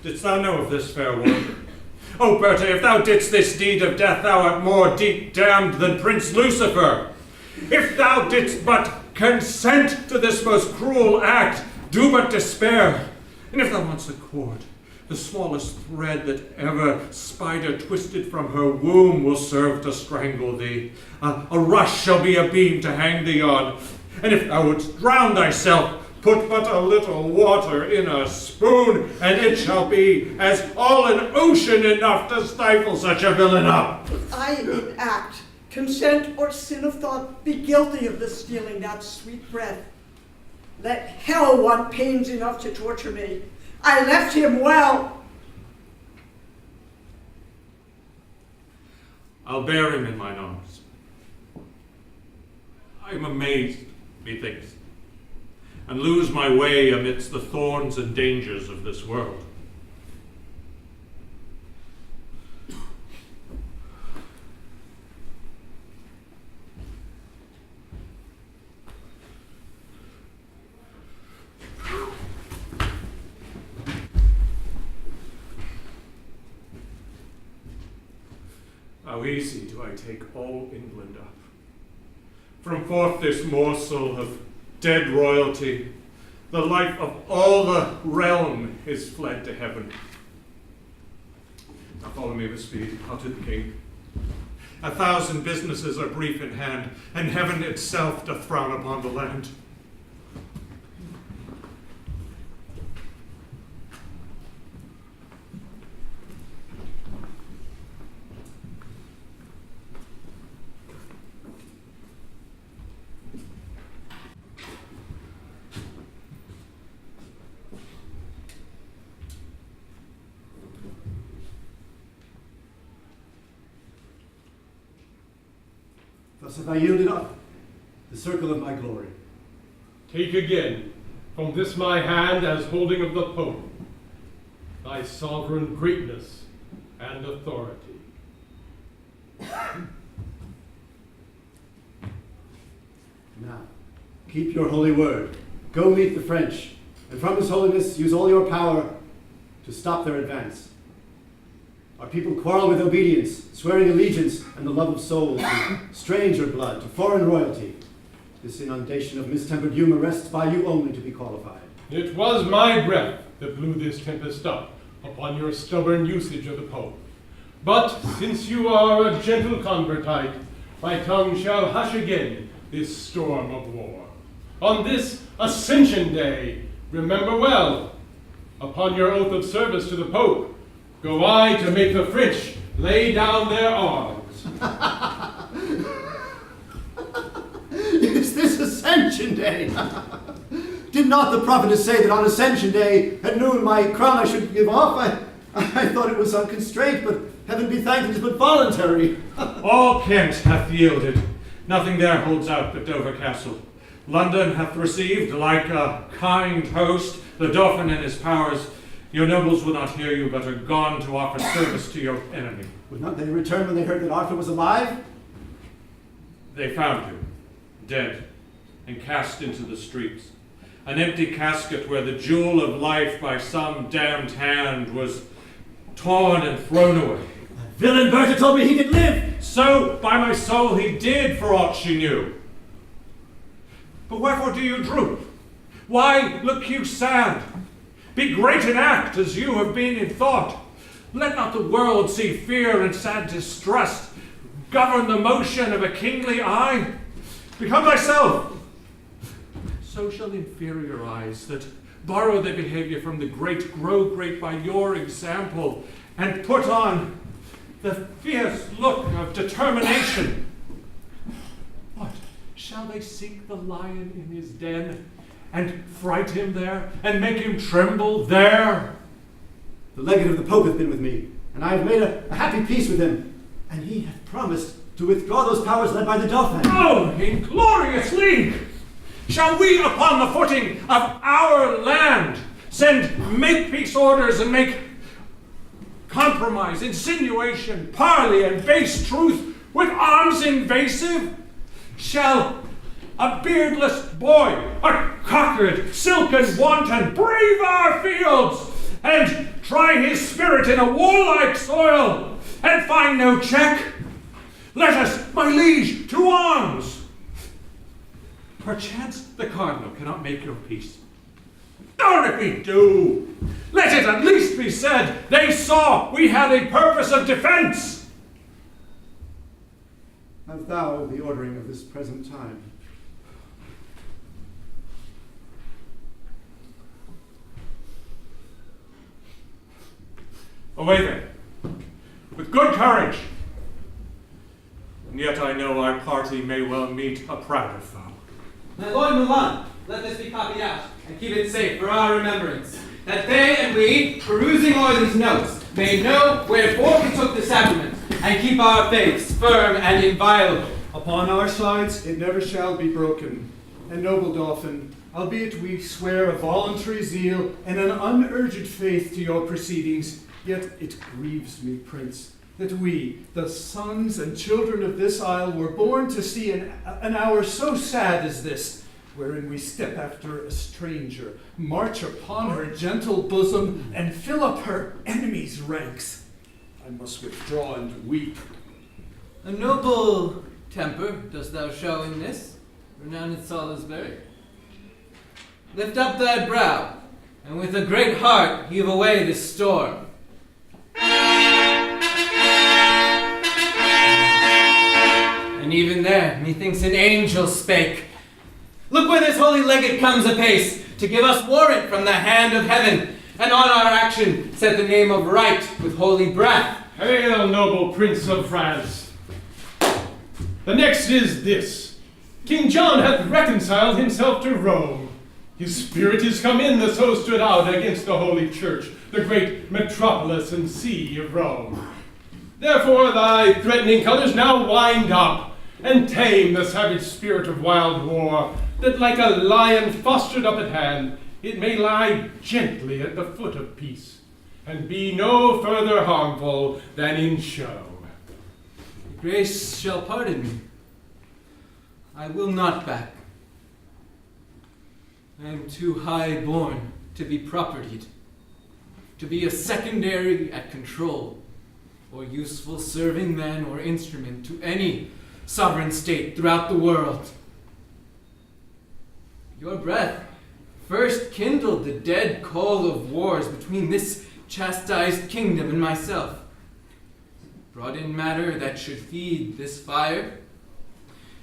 Didst thou know of this fair work? O Berta, if thou didst this deed of death, thou art more deep damned than Prince Lucifer. If thou didst but consent to this most cruel act, do but despair. And if thou wants a cord, the smallest thread that ever spider twisted from her womb will serve to strangle thee. A rush shall be a beam to hang thee on. And if thou wouldst drown thyself, put but a little water in a spoon, and it shall be as all an ocean enough to stifle such a villain up. I in act, consent, or sin of thought be guilty of the stealing that sweet breath. Let hell want pains enough to torture me. I left him well. I'll bear him in mine arms. I am amazed, methinks, and lose my way amidst the thorns and dangers of this world. How easy do I take all England up. From forth this morsel of dead royalty, the life of all the realm is fled to heaven. Now follow me with speed, out to the king. 1,000 businesses are brief in hand, and heaven itself doth frown upon the land. Thus have I yielded up the circle of my glory. Take again from this my hand as holding of the Pope, thy sovereign greatness and authority. Now, keep your holy word. Go meet the French, and from His Holiness use all your power to stop their advance. Our people quarrel with obedience, swearing allegiance and the love of souls to stranger blood, to foreign royalty. This inundation of mistempered humor rests by you only to be qualified. It was my breath that blew this tempest up upon your stubborn usage of the Pope. But since you are a gentle convertite, my tongue shall hush again this storm of war. On this Ascension Day, remember well, upon your oath of service to the Pope, go I to make the French lay down their arms. Is this Ascension Day? Did not the prophetess say that on Ascension Day at noon my crown I should give off? I thought it was on constraint, but heaven be thanked it is but voluntary. All Kent hath yielded. Nothing there holds out but Dover Castle. London hath received, like a kind host, the Dauphin and his powers. Your nobles will not hear you, but are gone to offer service to your enemy. Would not they return when they heard that Arthur was alive? They found him, dead, and cast into the streets. An empty casket where the jewel of life by some damned hand was torn and thrown away. Villain Bertha told me he did live. So, by my soul, he did, for aught she knew. But wherefore do you droop? Why look you sad? Be great in act, as you have been in thought. Let not the world see fear and sad distrust govern the motion of a kingly eye. Become thyself. So shall inferior eyes that borrow their behavior from the great grow great by your example, and put on the fierce look of determination. What, shall they seek the lion in his den, and fright him there, and make him tremble there? The legate of the Pope hath been with me, and I have made a happy peace with him, and he hath promised to withdraw those powers led by the Dauphin. Oh, inglorious league! Shall we, upon the footing of our land, send make-peace orders and make compromise, insinuation, parley, and base truth with arms invasive? Shall a beardless boy, a cockered, silken wanton, brave our fields, and try his spirit in a warlike soil, and find no check? Let us, my liege, to arms! Perchance the cardinal cannot make your peace. Or if he do, let it at least be said they saw we had a purpose of defense. Have thou the ordering of this present time? Away then, with good courage. And yet I know our party may well meet a prouder foe. My Lord Milan, let this be copied out, and keep it safe for our remembrance, that they and we, perusing o'er these notes, may know wherefore we took the sacrament, and keep our faiths firm and inviolable. Upon our sides it never shall be broken. And noble Dauphin, albeit we swear a voluntary zeal and an unurged faith to your proceedings, yet it grieves me, Prince, that we, the sons and children of this isle, were born to see an hour so sad as this, wherein we step after a stranger, march upon her gentle bosom, and fill up her enemies' ranks. I must withdraw and weep. A noble temper dost thou show in this, renowned Salisbury. Lift up thy brow, and with a great heart heave away this storm. And even there, methinks an angel spake. Look where this holy legate comes apace, to give us warrant from the hand of heaven, and on our action set the name of right with holy breath. Hail, noble Prince of France! The next is this. King John hath reconciled himself to Rome. His spirit is come in that so stood out against the holy church, the great metropolis and see of Rome. Therefore thy threatening colors now wind up, and tame the savage spirit of wild war, that like a lion fostered up at hand, it may lie gently at the foot of peace, and be no further harmful than in show. Grace shall pardon me. I will not back. I am too high born to be propertied, to be a secondary at control, or useful serving man or instrument to any sovereign state throughout the world. Your breath first kindled the dead coal of wars between this chastised kingdom and myself, brought in matter that should feed this fire.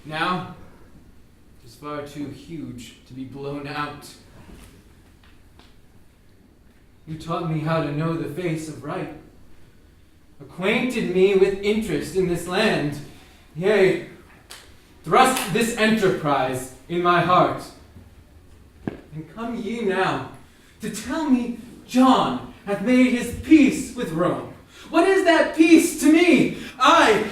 Now, it is far too huge to be blown out. You taught me how to know the face of right, acquainted me with interest in this land, yea, thrust this enterprise in my heart. And come ye now to tell me John hath made his peace with Rome. What is that peace to me? I,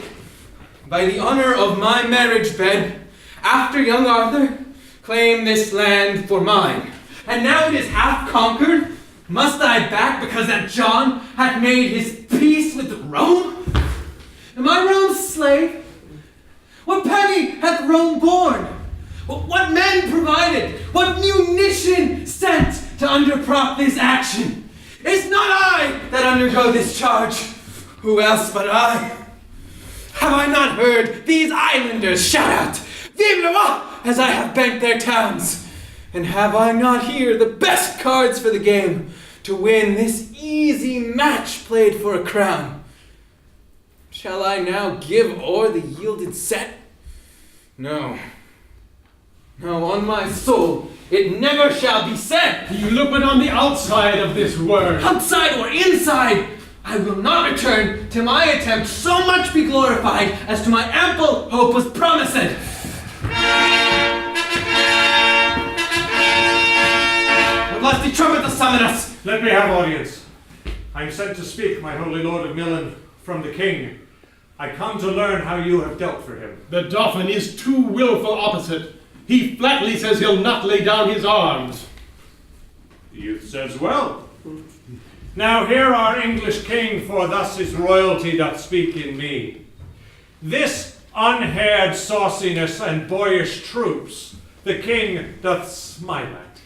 by the honor of my marriage bed, after young Arthur, claim this land for mine. And now it is half conquered. Must I back because that John hath made his peace with Rome? Am I Rome's slave? What penny hath Rome borne? What men provided? What munition sent to underprop this action? It's not I that undergo this charge. Who else but I? Have I not heard these islanders shout out, Vive le roi, as I have bent their towns? And have I not here the best cards for the game to win this easy match played for a crown? Shall I now give o'er the yielded set? No. No, on my soul, it never shall be said. You look but on the outside of this word. Outside or inside, I will not return till my attempt so much be glorified as to my ample hope was promised. The lusty trumpet to summon us. Let me have audience. I am sent to speak, my holy lord of Milan, from the king. I come to learn how you have dealt for him. The Dauphin is too willful opposite. He flatly says he'll not lay down his arms. The youth says well. Now hear our English king, for thus his royalty doth speak in me. This unhaired sauciness and boyish troops the king doth smile at,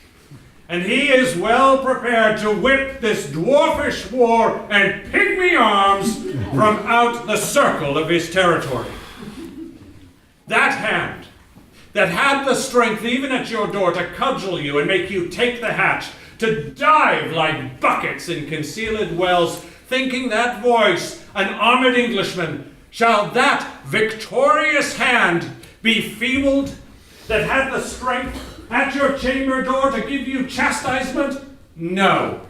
and he is well prepared to whip this dwarfish war and pygmy arms from out the circle of his territory. That hand that had the strength even at your door to cudgel you and make you take the hatch, to dive like buckets in concealed wells, thinking that voice an armed Englishman, shall that victorious hand be feebled, that had the strength at your chamber door to give you chastisement? No.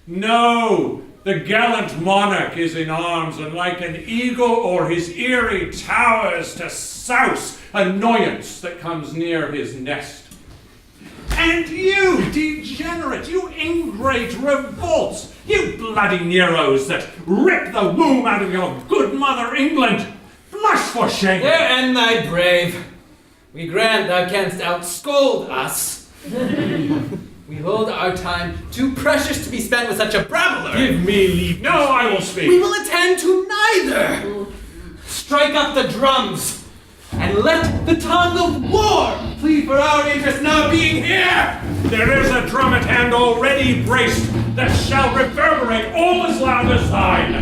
No. The gallant monarch is in arms, and like an eagle o'er his eyrie towers to souse annoyance that comes near his nest. And you, degenerate, you ingrate revolts, you bloody Neros that rip the womb out of your good mother England, blush for shame. There end thy brave. We grant thou canst outscold us. We hold our time too precious to be spent with such a babbler. Give me leave. No, I will speak. We will attend to neither. Strike up the drums, and let the tongue of war plead for our interest now being here. There is a drum at hand already braced that shall reverberate all as loud as thine.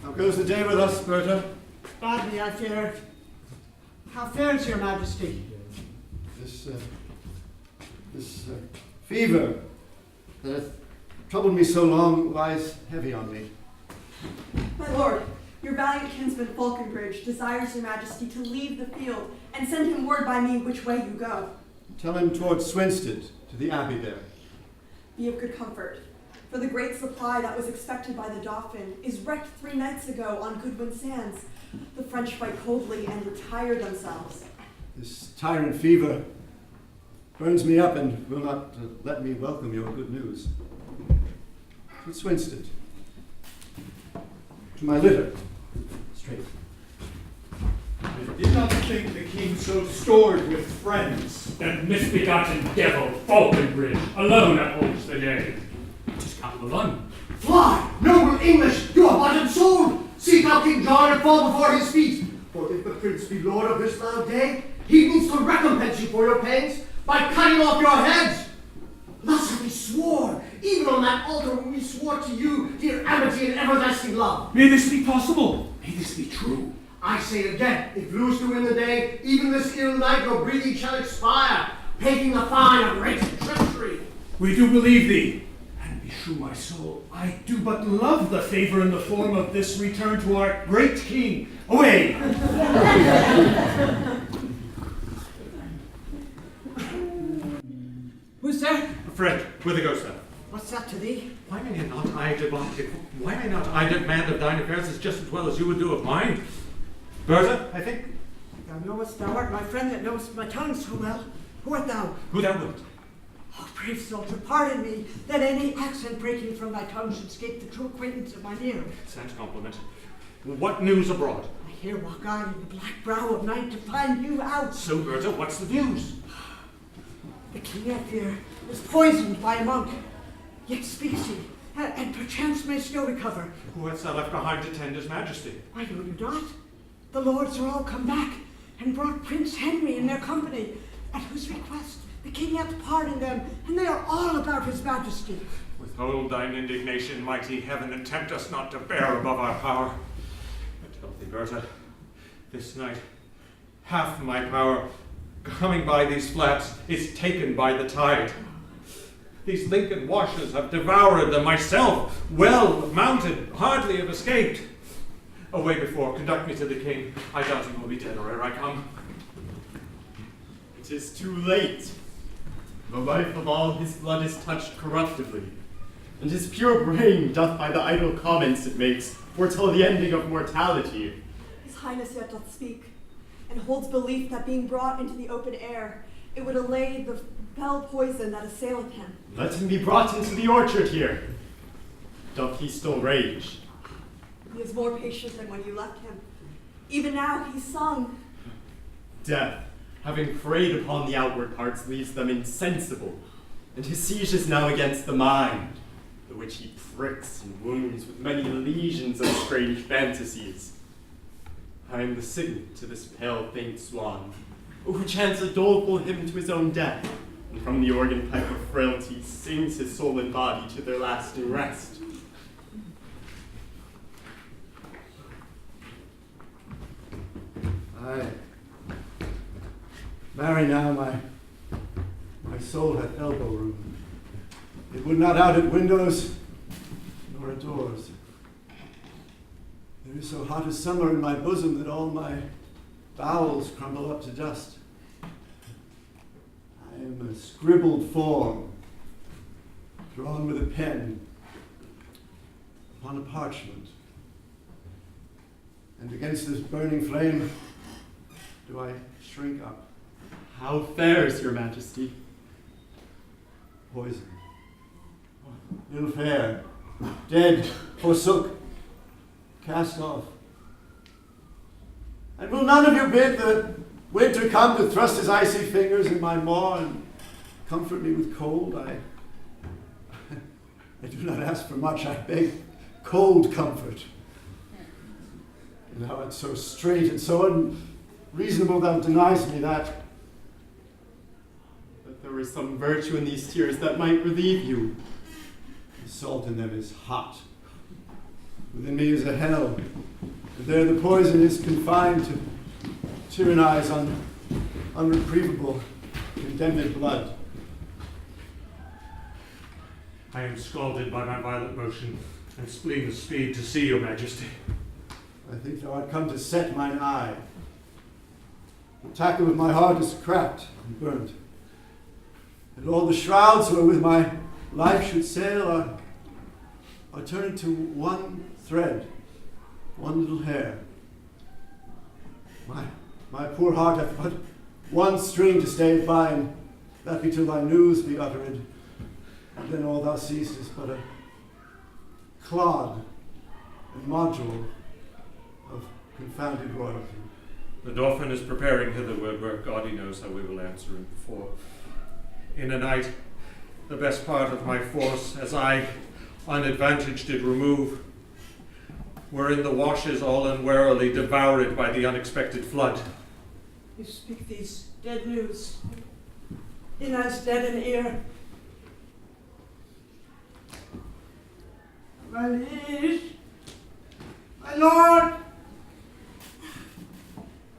How goes the day with us, Berta? Badly, I fear. How fares your majesty? This fever that hath troubled me so long lies heavy on me. My lord, your valiant kinsman Falconbridge desires your majesty to leave the field and send him word by me which way you go. Tell him towards Swinstead, to the abbey there. Be of good comfort, for the great supply that was expected by the Dauphin is wrecked 3 nights ago on Goodwin Sands. The French fight coldly and retire themselves. This tyrant fever burns me up and will not let me welcome your good news. To Swinstead. To my litter. Straight. I did not think the king so stored with friends. That misbegotten devil, Falconbridge, alone upholds the day. 'Tis Count Alumni. Fly, noble English, you have uttered sword! See thou King John and fall before his feet. For if the prince be lord of this loud day, he means to recompense you for your pains by cutting off your heads. Thus have we sworn, even on that altar when we swore to you, dear amity and everlasting love. May this be possible? May this be true? I say it again, if Lewis do win the day, even this ill night your breathing shall expire, taking the fine of rage and treachery. We do believe thee, and beshrew my soul, I do but love the favor in the form of this return to our great king. Away! Who's there? A friend, whither goes thou? What's that to thee? Why may not I demand of thine affairs as just as well as you would do of mine? Bertha, I think. Thou knowest thou art my friend that knows my tongue so well. Who art thou? Who thou wilt. Oh, brave soldier, pardon me that any accent breaking from thy tongue should escape the true acquaintance of mine ear. Sad compliment. What news abroad? I here walk I in the black brow of night to find you out. So, Bertha, what's the news? The king, I fear, was poisoned by a monk. Yet speaks he, and perchance may still recover. Who hast thou left behind to tend his majesty? I know you not. The lords are all come back, and brought Prince Henry in their company, at whose request the king hath pardoned them, and they are all about his majesty. Withhold thine indignation, mighty heaven, and tempt us not to bear above our power. I tell thee, Bertha, this night, half my power, coming by these flats, is taken by the tide. These Lincoln washers have devoured them. Myself, well mounted, hardly have escaped. Away before, conduct me to the king. I doubt he will be dead ere I come. It is too late. The life of all his blood is touched corruptibly, and his pure brain doth by the idle comments it makes foretell the ending of mortality. His Highness yet doth speak, and holds belief that being brought into the open air, it would allay the fell poison that assaileth him. Let him be brought into the orchard here. Doth he still rage? He is more patient than when you left him. Even now he sung. Death, having preyed upon the outward parts, leaves them insensible, and his siege is now against the mind, the which he pricks and wounds with many lesions of strange fantasies. I am the signet to this pale faint swan, who chants a doleful hymn to his own death, and from the organ pipe of frailty sings his soul and body to their lasting rest. Aye. Marry now, my soul hath elbow room. It would not out at windows, nor at doors. There is so hot a summer in my bosom that all my bowels crumble up to dust. I am a scribbled form, drawn with a pen upon a parchment. And against this burning flame do I shrink up. How fares your majesty? Poison. Ill fare. Dead, forsook, cast off. And will none of you bid the winter come to thrust his icy fingers in my maw and comfort me with cold? I do not ask for much, I beg cold comfort. And thou art so straight and so unreasonable thou denies me that. But there is some virtue in these tears that might relieve you. The salt in them is hot. Within me is a hell, and there the poison is confined to tyrannize on unreprovable, condemned blood. I am scalded by my violent motion, and spleen of speed to see your majesty. I think thou art come to set mine eye. The tackle of my heart is cracked and burnt, and all the shrouds wherewith my life should sail are turned to one thread, one little hair. My poor heart hath but one string to stay it by, and that be till thy news be uttered, and then all thou seest is but a clod and module of confounded royalty. The Dauphin is preparing hitherward, where God he knows how we will answer him before. In a night, the best part of my force, as I on advantage did remove, wherein the washes all unwarily devoured by the unexpected flood. You speak these dead news in as dead an ear. My liege, my lord,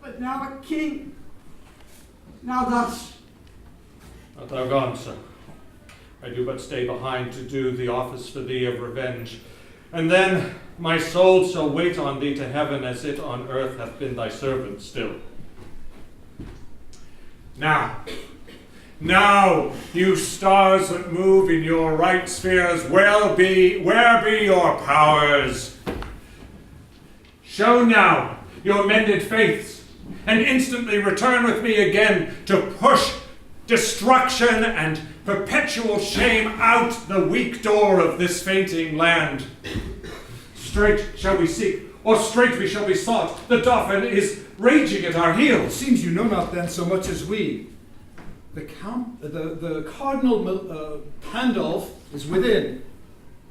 but now a king, now thus. Art thou gone, sir? I do but stay behind to do the office for thee of revenge. And then my soul shall wait on thee to heaven as it on earth hath been thy servant still. Now, you stars that move in your right spheres, where be your powers? Show now your mended faiths, and instantly return with me again to push destruction and perpetual shame out the weak door of this fainting land. Straight shall we seek, or straight we shall be sought. The Dauphin is raging at our heels. Seems you know not then so much as we. The Cardinal Pandolf is within,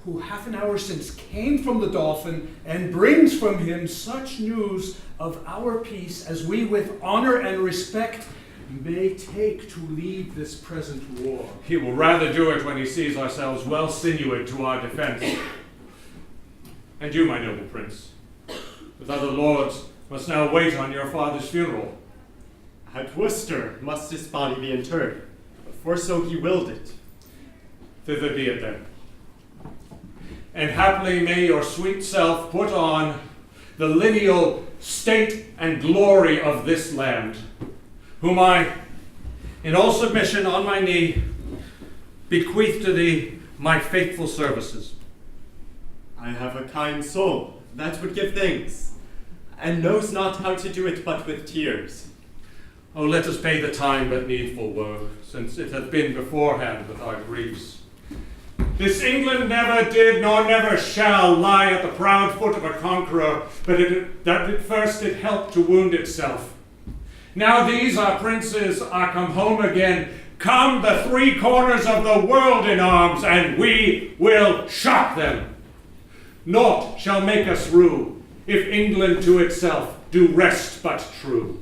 who half an hour since came from the Dauphin and brings from him such news of our peace as we with honor and respect may take to lead this present war. He will rather do it when he sees ourselves well sinuate to our defense. And you, my noble prince, with other lords, must now wait on your father's funeral. At Worcester must his body be interred, for so he willed it. Thither be it then. And haply may your sweet self put on the lineal state and glory of this land, whom I, in all submission on my knee, bequeath to thee my faithful services. I have a kind soul that would give thanks, and knows not how to do it but with tears. Oh, let us pay the time but needful were, since it hath been beforehand with our griefs. This England never did, nor never shall, lie at the proud foot of a conqueror, but that at first it helped to wound itself. Now these our princes are come home again, come the three corners of the world in arms, and we will shock them. Naught shall make us rue, if England to itself do rest but true.